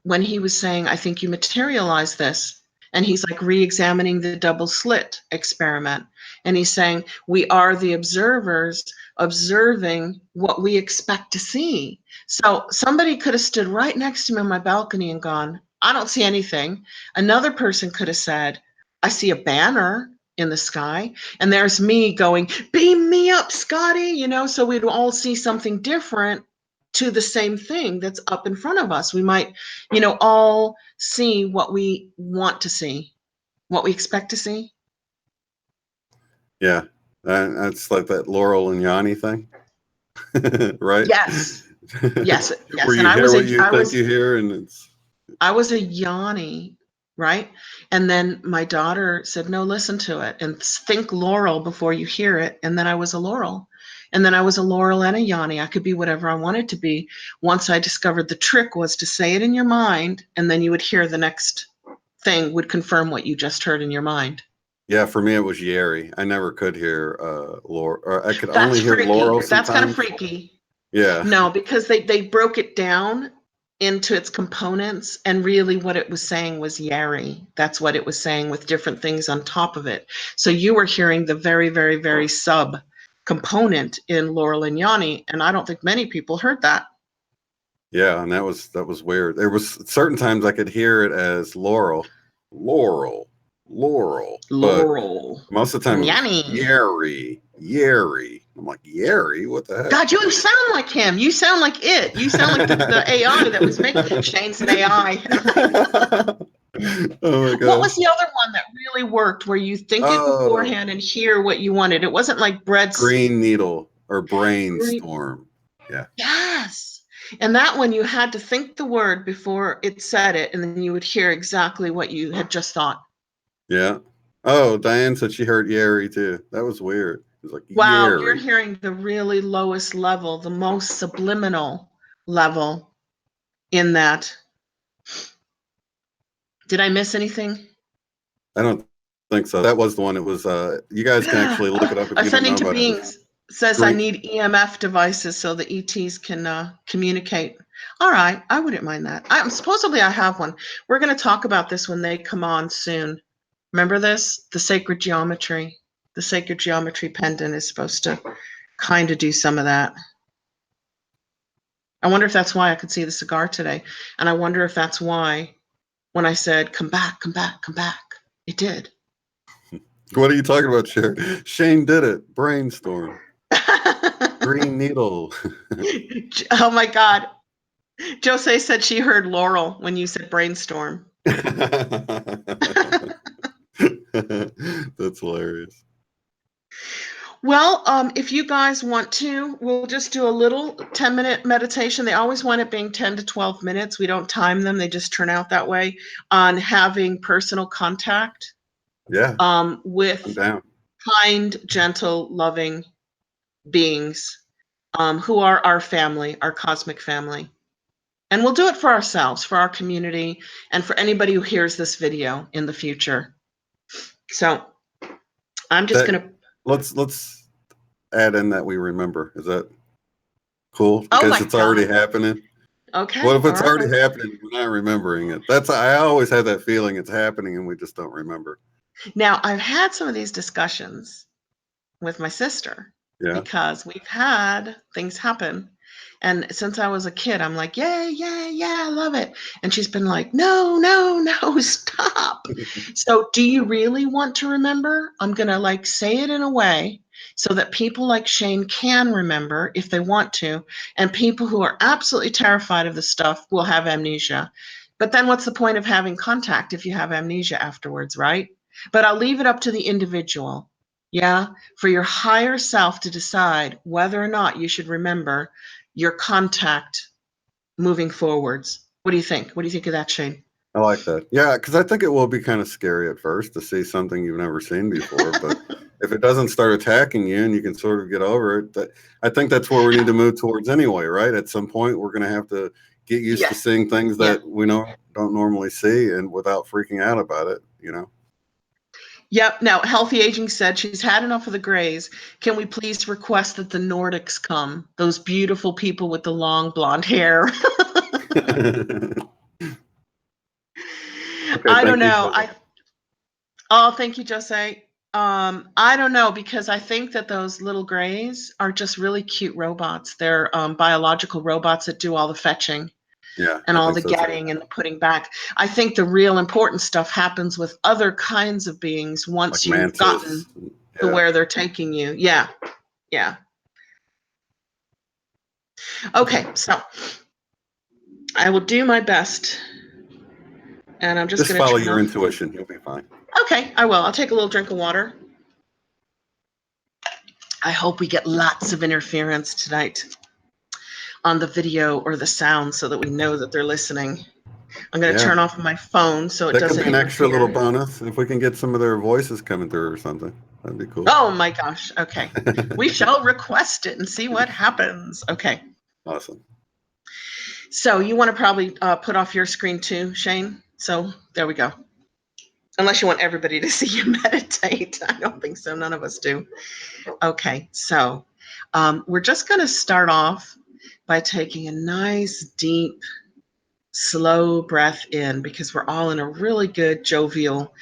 when he was saying, I think you materialize this. And he's like re-examining the double slit experiment. And he's saying, we are the observers observing what we expect to see. So somebody could have stood right next to me on my balcony and gone, I don't see anything. Another person could have said, I see a banner in the sky. And there's me going, beam me up, Scotty, so we'd all see something different to the same thing that's up in front of us. We might, all see what we want to see, what we expect to see. Yeah. That's like that Laurel and Yanny thing. Right? Yes. Yes. Where you hear what you think you hear, and I was a Yanny, right? And then my daughter said, no, listen to it and think Laurel before you hear it. And then I was a Laurel. And then I was a Laurel and a Yanny. I could be whatever I wanted to be. Once I discovered the trick was to say it in your mind, and then you would hear the next thing would confirm what you just heard in your mind. Yeah, for me it was Yeri. I never could hear Laurel, or I could only hear Laurel sometimes. That's kind of freaky. Yeah. No, because they broke it down into its components, and really what it was saying was Yeri. That's what it was saying with different things on top of it. So you were hearing the very, very, very sub component in Laurel and Yanny, and I don't think many people heard that. Yeah, and that was weird. There was certain times I could hear it as Laurel. But most of the time Yanny. Yeri. Yeri. I'm like, Yeri? What the heck? God, you sound like him. You sound like it. You sound like the AI that was making. Shane's an AI. Oh my god. What was the other one that really worked where you think it beforehand and hear what you wanted? It wasn't like Green Needle or Brainstorm. Yeah. Yes. And that one you had to think the word before it said it, and then you would hear exactly what you had just thought. Yeah. Oh, Diane said she heard Yeri too. That was weird. It was like, Wow, Yeri. you're hearing the really lowest level, the most subliminal level in that. Did I miss anything? I don't think so. That was the one. It was, you guys can actually look it up if you don't know Ascending to about Beings says I need EMF devices so the ETs can communicate. All right, I wouldn't mind that. Supposedly I have one. We're going to talk about this when they come on soon. Remember this? The sacred geometry. The sacred geometry pendant is supposed to kind of do some of that. I wonder if that's why I could see the cigar today. And I wonder if that's why when I said, come back, come back, come back, it did. What are you talking about, Cher? Shane did it. Brainstorm. Green Needle. Oh my God. Jose said she heard Laurel when you said brainstorm. That's hilarious. Well, if you guys want to, we'll just do a little 10-minute meditation. They always want it being 10 to 12 minutes. We don't time them. They just turn out that way on having personal contact. Yeah. With kind, gentle, loving beings who are our family, our cosmic family. And we'll do it for ourselves, for our community, and for anybody who hears this video in the future. So I'm just going to... Let's add in that we remember. Is that cool? Because it's already happening. Okay. What if it's already happening? We're not remembering it. I always have that feeling it's happening and we just don't remember. Now, I've had some of these discussions with my sister because we've had things happen. And since I was a kid, I'm like, yeah, I love it. And she's been like, no, stop. So do you really want to remember? I'm going to say it in a way so that people like Shane can remember if they want to. And people who are absolutely terrified of the stuff will have amnesia. But then what's the point of having contact if you have amnesia afterwards, right? But I'll leave it up to the individual. Yeah, for your higher self to decide whether or not you should remember your contact moving forwards. What do you think? What do you think of that, Shane? I like that. Yeah, because I think it will be kind of scary at first to see something you've never seen before. But if it doesn't start attacking you and you can sort of get over it, I think that's where we need to move towards anyway, right? At some point, we're going to have to get used to seeing things that we don't normally see and without freaking out about it, Yep. Now, Healthy Aging said she's had enough of the Greys. Can we please request that the Nordics come? Those beautiful people with the long blonde hair. I don't know. Thank you, Jose. I don't know, because I think that those little Greys are just really cute robots. They're biological robots that do all the fetching. Yeah, and all the getting and the putting back. I think the real important stuff happens with other kinds of beings once you've gotten to where they're taking you. Yeah. Okay, so I will do my best. And I'm just going to follow your intuition. You'll be fine. Okay, I will. I'll take a little drink of water. I hope we get lots of interference tonight on the video or the sound so that we know that they're listening. I'm going to turn off my phone so it doesn't. That could be an extra little bonus if we can get some of their voices coming through or something. That'd be cool. Oh my gosh. Okay. We shall request it and see what happens. Okay. Awesome. So you want to probably put off your screen too, Shane? So there we go. Unless you want everybody to see you meditate. I don't think so. None of us do. Okay. So we're just going to start off by taking a nice, deep, slow breath in, because we're all in a really good, jovial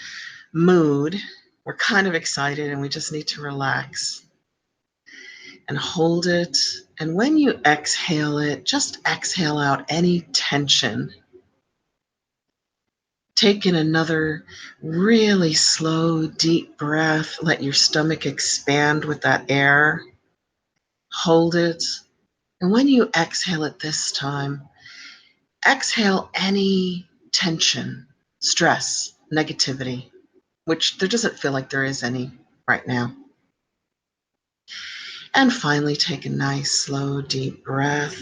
mood. We're kind of excited and we just need to relax and hold it. And when you exhale it, just exhale out any tension. Take in another really slow, deep breath. Let your stomach expand with that air. Hold it. And when you exhale it this time, exhale any tension, stress, negativity, which there doesn't feel like there is any right now. And finally, take a nice, slow, deep breath.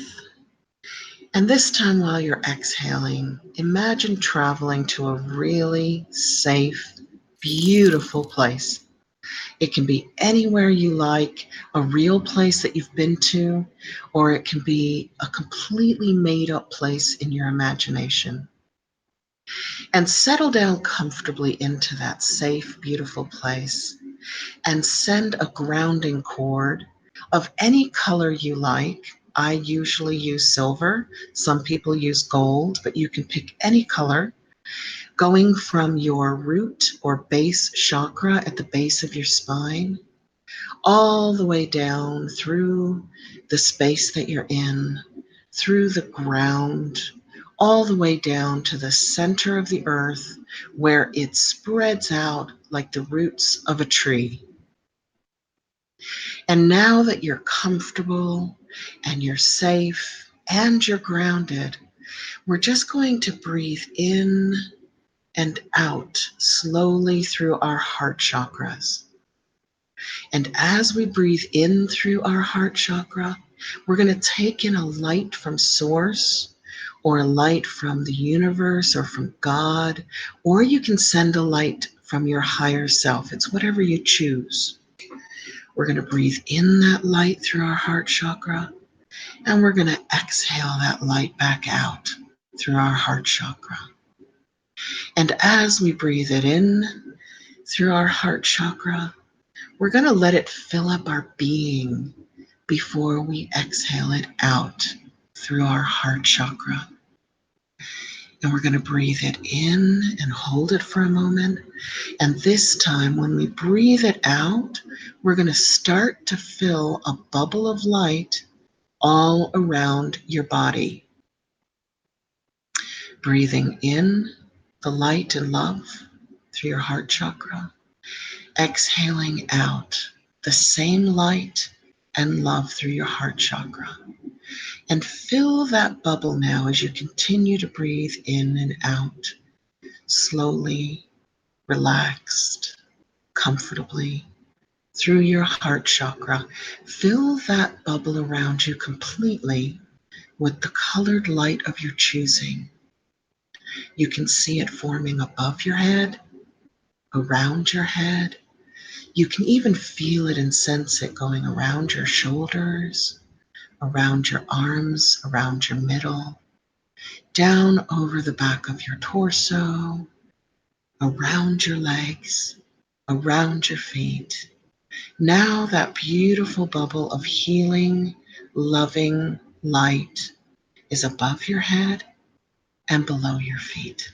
And this time, while you're exhaling, imagine traveling to a really safe, beautiful place. It can be anywhere you like, a real place that you've been to, or it can be a completely made up place in your imagination. And settle down comfortably into that safe, beautiful place and send a grounding cord of any color you like. I usually use silver. Some people use gold, but you can pick any color, going from your root or base chakra at the base of your spine, all the way down through the space that you're in, through the ground, all the way down to the center of the earth where it spreads out like the roots of a tree. And now that you're comfortable and you're safe and you're grounded, we're just going to breathe in and out slowly through our heart chakras. And as we breathe in through our heart chakra, we're going to take in a light from source or a light from the universe or from God, or you can send a light from your higher self. It's whatever you choose. We're going to breathe in that light through our heart chakra, and we're going to exhale that light back out through our heart chakra. And as we breathe it in through our heart chakra, we're going to let it fill up our being before we exhale it out through our heart chakra. And we're going to breathe it in and hold it for a moment. And this time, when we breathe it out, we're going to start to fill a bubble of light all around your body. Breathing in the light and love through your heart chakra. Exhaling out the same light and love through your heart chakra. And fill that bubble now as you continue to breathe in and out, slowly, relaxed, comfortably, through your heart chakra. Fill that bubble around you completely with the colored light of your choosing. You can see it forming above your head, around your head. You can even feel it and sense it going around your shoulders, around your arms, around your middle, down over the back of your torso, around your legs, around your feet. Now that beautiful bubble of healing, loving light is above your head and below your feet.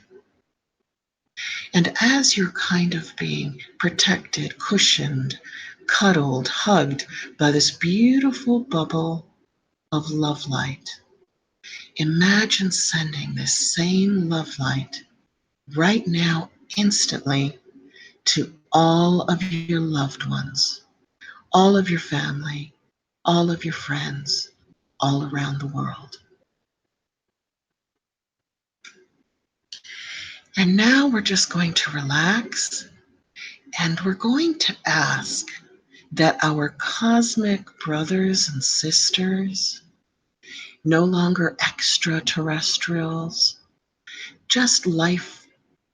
And as you're kind of being protected, cushioned, cuddled, hugged by this beautiful bubble of love light, imagine sending this same love light right now, instantly, to all of your loved ones, all of your family, all of your friends, all around the world. And now we're just going to relax, and we're going to ask that our cosmic brothers and sisters, no longer extraterrestrials, just life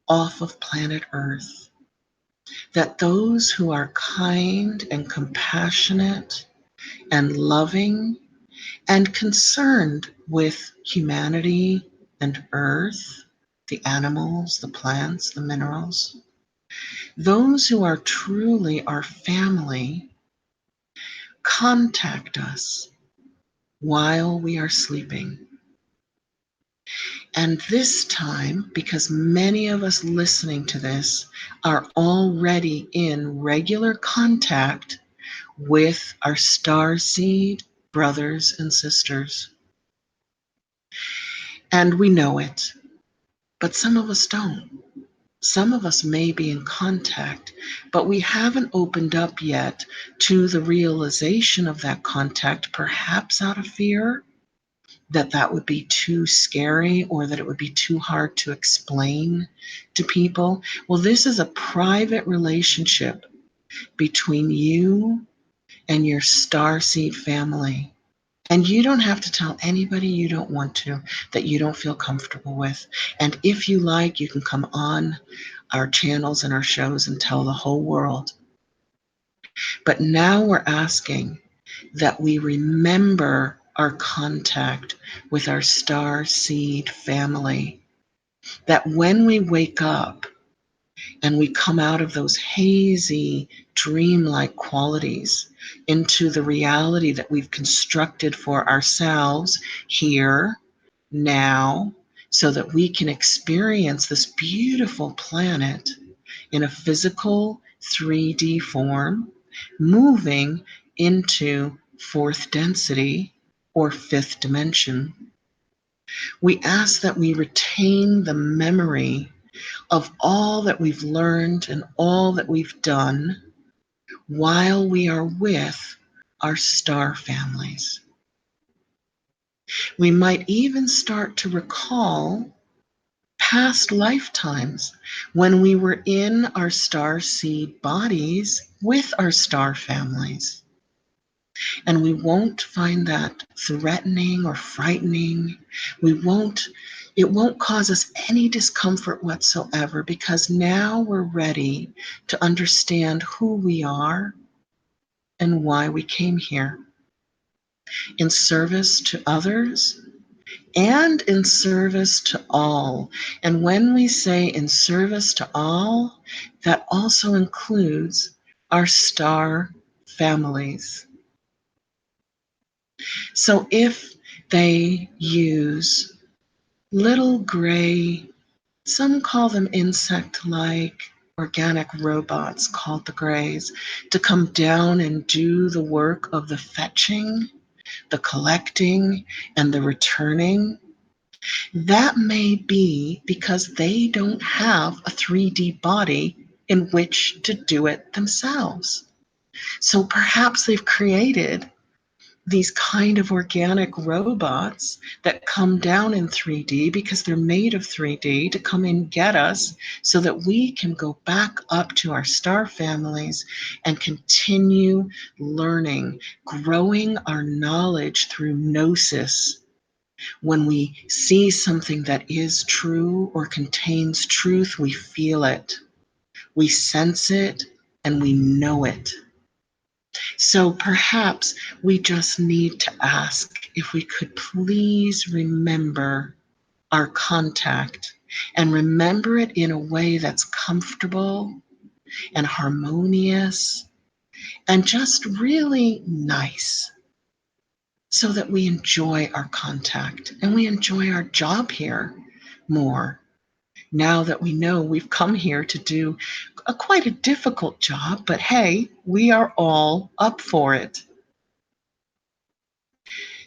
off of planet Earth, that those who are kind and compassionate and loving and concerned with humanity and Earth, the animals, the plants, the minerals, those who are truly our family, contact us while we are sleeping. And this time, because many of us listening to this are already in regular contact with our starseed brothers and sisters, and we know it, but some of us don't. Some of us may be in contact, but we haven't opened up yet to the realization of that contact, perhaps out of fear that that would be too scary or that it would be too hard to explain to people. Well, this is a private relationship between you and your starseed family. And you don't have to tell anybody you don't want to, that you don't feel comfortable with. And if you like, you can come on our channels and our shows and tell the whole world. But now we're asking that we remember our contact with our star seed family, that when we wake up and we come out of those hazy, dreamlike qualities into the reality that we've constructed for ourselves here, now, so that we can experience this beautiful planet in a physical 3D form, moving into fourth density or fifth dimension. We ask that we retain the memory of all that we've learned and all that we've done while we are with our star families. We might even start to recall past lifetimes when we were in our star seed bodies with our star families. And we won't find that threatening or frightening. It won't cause us any discomfort whatsoever, because now we're ready to understand who we are and why we came here, in service to others and in service to all. And when we say in service to all, that also includes our star families. So if they use little gray, some call them insect-like organic robots called the Greys, to come down and do the work of the fetching, the collecting, and the returning, that may be because they don't have a 3D body in which to do it themselves. So perhaps they've created these kind of organic robots that come down in 3D because they're made of 3D, to come and get us so that we can go back up to our star families and continue learning, growing our knowledge through gnosis. When we see something that is true or contains truth, we feel it, we sense it, and we know it. So perhaps we just need to ask if we could please remember our contact, and remember it in a way that's comfortable and harmonious and just really nice, so that we enjoy our contact and we enjoy our job here more. Now that we know we've come here to do quite a difficult job, but hey, we are all up for it.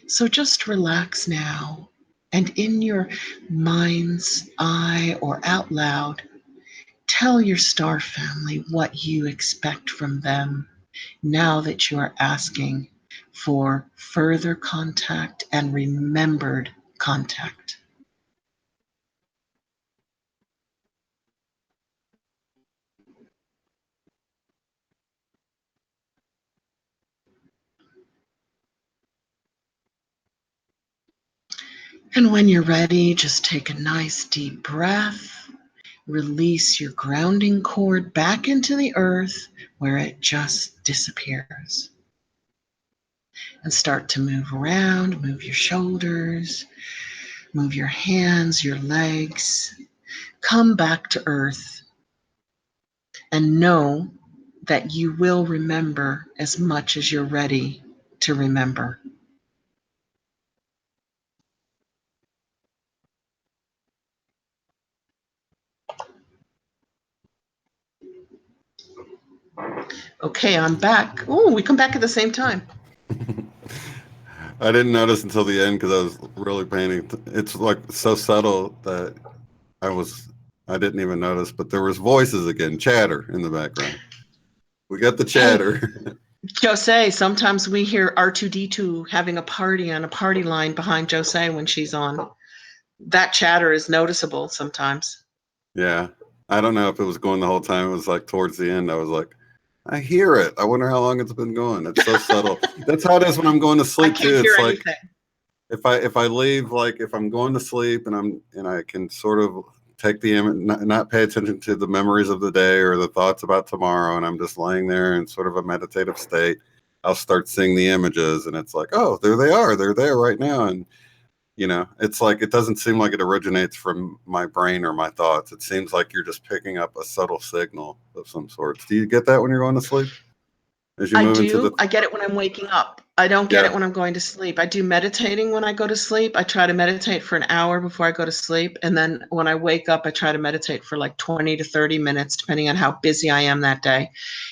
So just relax now, and in your mind's eye or out loud, tell your star family what you expect from them now that you are asking for further contact and remembered contact. And when you're ready, just take a nice deep breath. Release your grounding cord back into the earth where it just disappears. And start to move around, move your shoulders, move your hands, your legs. Come back to earth and know that you will remember as much as you're ready to remember. Okay, I'm back. Oh, we come back at the same time. I didn't notice until the end because I was really painting. It's like so subtle that I was I didn't even notice, but there was voices again, chatter in the background. We got the Hey, chatter. Jose, sometimes we hear R2D2 having a party on a party line behind Jose when she's on. That chatter is noticeable sometimes. Yeah. I don't know if it was going the whole time. It was like towards the end, I was like, I hear it. I wonder how long it's been going. It's so subtle. That's how it is when I'm going to I sleep can't too. hear It's like anything. if I leave, like if I'm going to sleep and I can sort of take the image, not pay attention to the memories of the day or the thoughts about tomorrow, and I'm just laying there in sort of a meditative state, I'll start seeing the images, and it's like, oh, there they are. They're there right now. And it's like it doesn't seem like it originates from my brain or my thoughts. It seems like you're just picking up a subtle signal of some sort. Do you get that when you're going to sleep? As you I move into do. I get it when I'm waking up. I don't get yeah. it when I'm going to sleep. I do meditating when I go to sleep. I try to meditate for an hour before I go to sleep. And then when I wake up, I try to meditate for like 20 to 30 minutes, depending on how busy I am that day.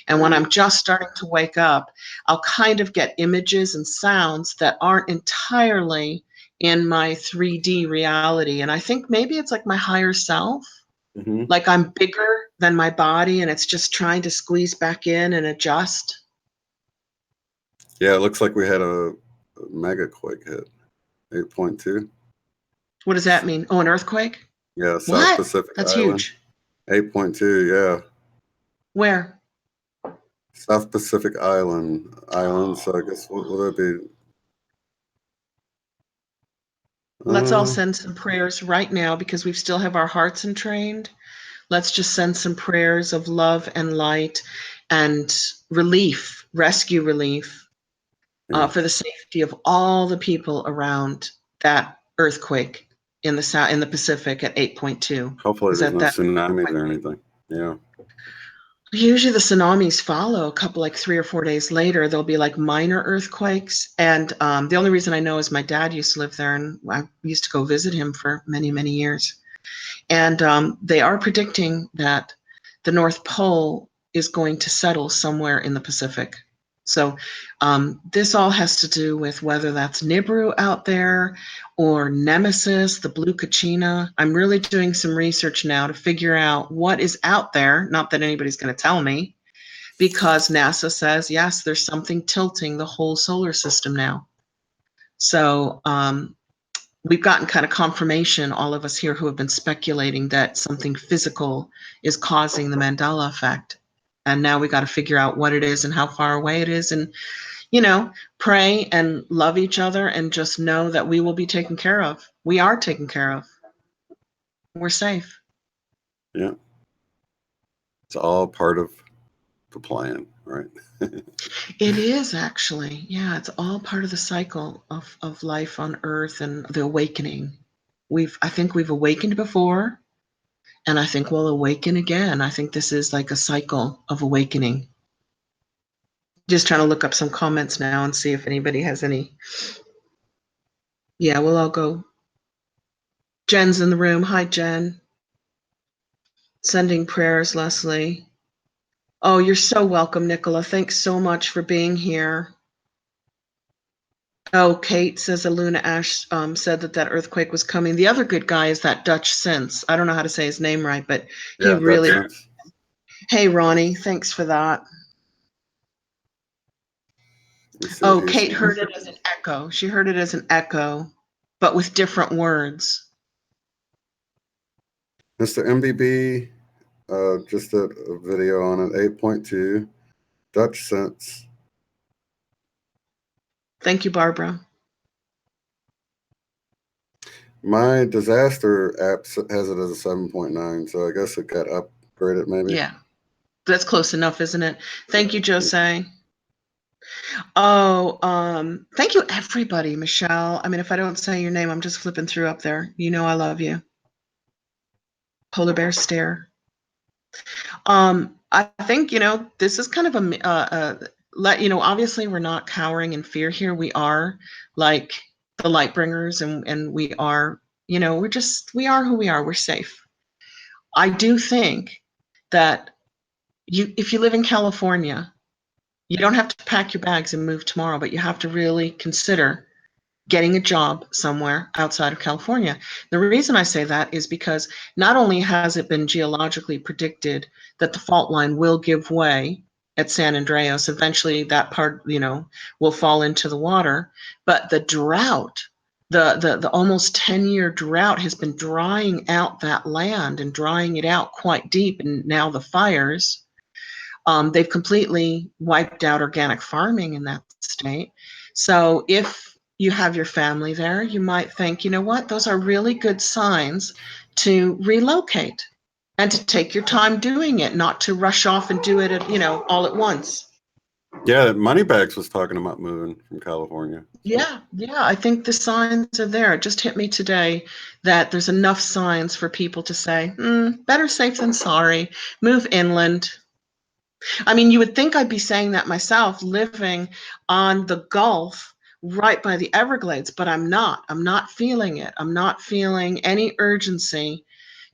And when I'm just starting to wake up, I'll kind of get images and sounds that aren't entirely in my 3D reality. And I think maybe it's like my higher self. Mm-hmm. Like I'm bigger than my body and it's just trying to squeeze back in and adjust. Yeah, it looks like we had a mega quake hit, 8.2. What does that mean? Oh, an earthquake? Yeah, South What? Pacific That's Island, huge. 8.2. Yeah, Where? South Pacific Island. So I guess what would that be? Let's all send some prayers right now because we still have our hearts entrained. Let's just send some prayers of love and light and relief, rescue relief, Yeah. for the safety of all the people around that earthquake in the south in the Pacific at 8.2. Hopefully, Is there's that no that? tsunamis or anything. Yeah. Usually the tsunamis follow a couple, like 3 or 4 days later. There'll be like minor earthquakes. And the only reason I know is my dad used to live there and I used to go visit him for many, many years. And they are predicting that the North Pole is going to settle somewhere in the Pacific. So this all has to do with whether that's Nibiru out there or Nemesis, the blue Kachina. I'm really doing some research now to figure out what is out there. Not that anybody's going to tell me, because NASA says, yes, there's something tilting the whole solar system now. So we've gotten kind of confirmation, all of us here who have been speculating that something physical is causing the Mandela effect. And now we got to figure out what it is and how far away it is and, pray and love each other and just know that we will be taken care of. We are taken care of. We're safe. Yeah. It's all part of the plan, right? It is actually. Yeah, it's all part of the cycle of life on Earth and the awakening. I think we've awakened before. And I think we'll awaken again. I think this is like a cycle of awakening. Just trying to look up some comments now and see if anybody has any. Yeah, we'll all go. Jen's in the room. Hi, Jen. Sending prayers, Leslie. Oh, you're so welcome, Nicola. Thanks so much for being here. Oh, Kate says Aluna Ash said that earthquake was coming. The other good guy is that Dutch Sense. I don't know how to say his name right, but he Yeah, that really. sense. Hey, Ronnie, thanks for that. Let's see what Oh, he's Kate saying. heard it as an echo. She heard it as an echo, but with different words. Mr. MBB, just a video on it, 8.2, Dutch sense. Thank you, Barbara. My disaster app has it as a 7.9, so I guess it got upgraded maybe. Yeah, that's close enough, isn't it? Thank you, Jose. Oh, thank you, everybody. Michelle. I mean, if I don't say your name, I'm just flipping through up there. You know I love you. Polar bear stare. I think, this is kind of obviously we're not cowering in fear here. We are like the light bringers and we are, we are who we are. We're safe. I do think that if you live in California, you don't have to pack your bags and move tomorrow, but you have to really consider getting a job somewhere outside of California. The reason I say that is because not only has it been geologically predicted that the fault line will give way at San Andreas, eventually that part, will fall into the water, but the drought, the almost 10-year drought has been drying out that land and drying it out quite deep. And now the fires, they've completely wiped out organic farming in that state. So if you have your family there, you might think, you know what, those are really good signs to relocate and to take your time doing it, not to rush off and do it, all at once. Yeah, Moneybags was talking about moving from California. Yeah, I think the signs are there. It just hit me today that there's enough signs for people to say, better safe than sorry, move inland. I mean, you would think I'd be saying that myself, living on the Gulf right by the Everglades, but I'm not. I'm not feeling it. I'm not feeling any urgency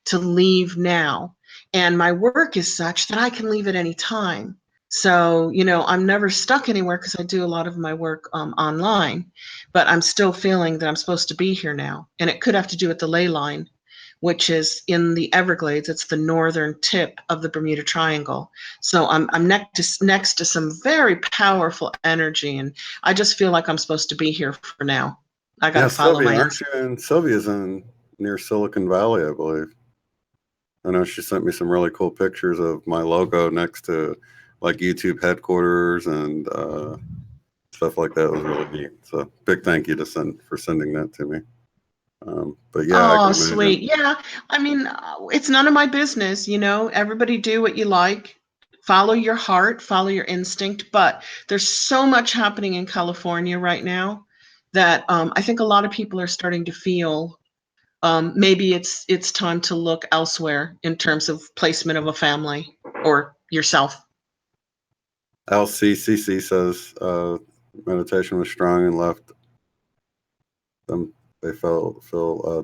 to leave now. And my work is such that I can leave at any time. So, I'm never stuck anywhere because I do a lot of my work online, but I'm still feeling that I'm supposed to be here now. And it could have to do with the ley line, which is in the Everglades. It's the northern tip of the Bermuda Triangle. So I'm next to some very powerful energy, and I just feel like I'm supposed to be here for now. I got to follow Sylvia, my aren't you in? Sylvia's in near Silicon Valley, I believe. I know she sent me some really cool pictures of my logo next to like YouTube headquarters and stuff like that. It was really neat. So big thank you to for sending that to me. But yeah, I Oh, can sweet. imagine. Yeah. I mean, it's none of my business, everybody do what you like. Follow your heart, follow your instinct. But there's so much happening in California right now that I think a lot of people are starting to feel maybe it's time to look elsewhere in terms of placement of a family or yourself. LCCC says meditation was strong and left them. They feel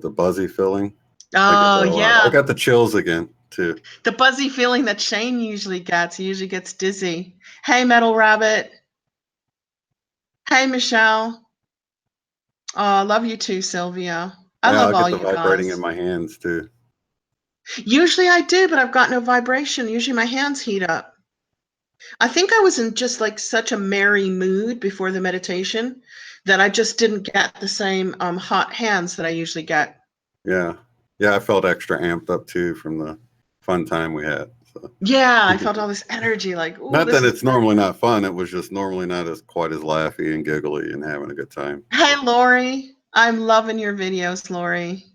the buzzy feeling. I get Oh, that a lot. I yeah. got the chills again too. The buzzy feeling that Shane usually gets. He usually gets dizzy. Hey, Metal Rabbit. Hey, Michelle. Oh, I love you too, Sylvia. I Yeah, love I get all the you vibrating in guys. my hands too. Usually I do, but I've got no vibration. Usually my hands heat up. I think I was in just like such a merry mood before the meditation that I just didn't get the same hot hands that I usually get. Yeah, I felt extra amped up too from the fun time we had. So. Yeah, I felt all this energy like, ooh, Not this that is it's normally not fun. It was just normally not as quite as laughy and giggly and having a good time. Hey, Lori. I'm loving your videos, Lori.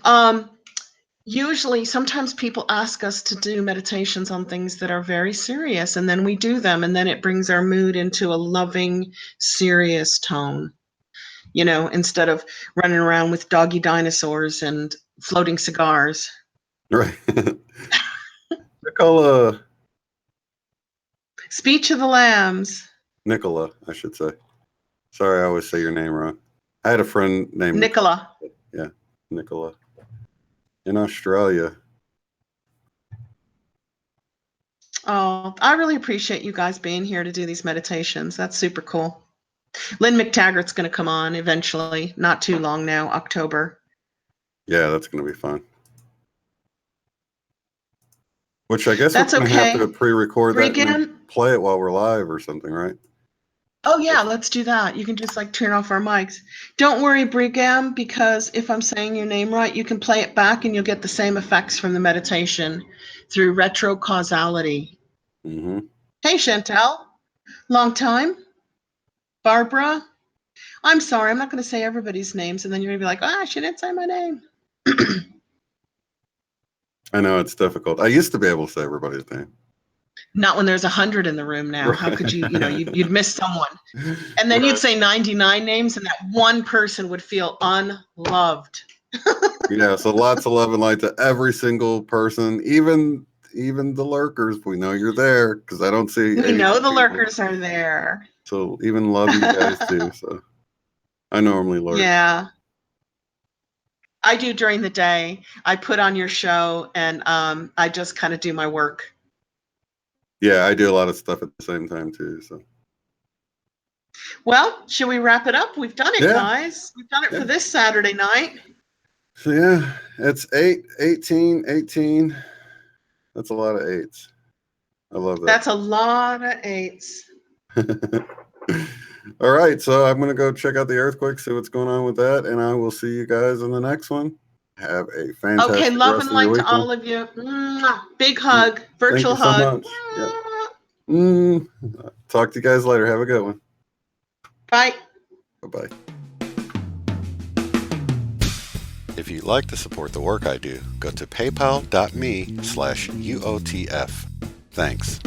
Um, Usually, sometimes people ask us to do meditations on things that are very serious, and then we do them, and then it brings our mood into a loving, serious tone, instead of running around with doggy dinosaurs and floating cigars. Right. Nicola, Speech of the Lambs. Nicola, I should say. Sorry, I always say your name wrong. I had a friend named Nicola. Yeah, Nicola. In Australia. Oh, I really appreciate you guys being here to do these meditations. That's super cool. Lynne McTaggart's going to come on eventually, not too long now, October. Yeah, that's going to be fun. Which I guess That's we're going to have okay. to pre-record that and then Brigam. play it while we're live or something, right? Oh, yeah, let's do that. You can just like turn off our mics. Don't worry, Brigam, because if I'm saying your name right, you can play it back and you'll get the same effects from the meditation through retrocausality. Mm-hmm. Hey, Chantel. Long time. Barbara. I'm sorry, I'm not going to say everybody's names, and then you're going to be like, she didn't say my name. I know it's difficult. I used to be able to say everybody's name. Not when there's 100 in the room now. How could you, you'd miss someone. And then Right. you'd say 99 names, and that one person would feel unloved. Yeah, so lots of love and light to every single person, even the lurkers. We know you're there because I don't see We 82 know the people. lurkers are there. So even love you guys too. So I normally lurk. Yeah. I do during the day. I put on your show, and I just kind of do my work. Yeah, I do a lot of stuff at the same time too. So Well, should we wrap it up? We've done it, Yeah. guys. We've done it for this Saturday night. So yeah, it's 8, 18, 18. That's a lot of 8s. I love that. That's a lot of 8s. All right, so I'm going to go check out the earthquake, see what's going on with that, and I will see you guys in the next one. Have a fantastic Okay, love rest and of light your to weekend. all of you. Mwah. Big hug, virtual Thank you so hug. much. Yeah. Talk to you guys later. Have a good one. Bye. Bye-bye. If you'd like to support the work I do, go to paypal.me/UOTF. Thanks.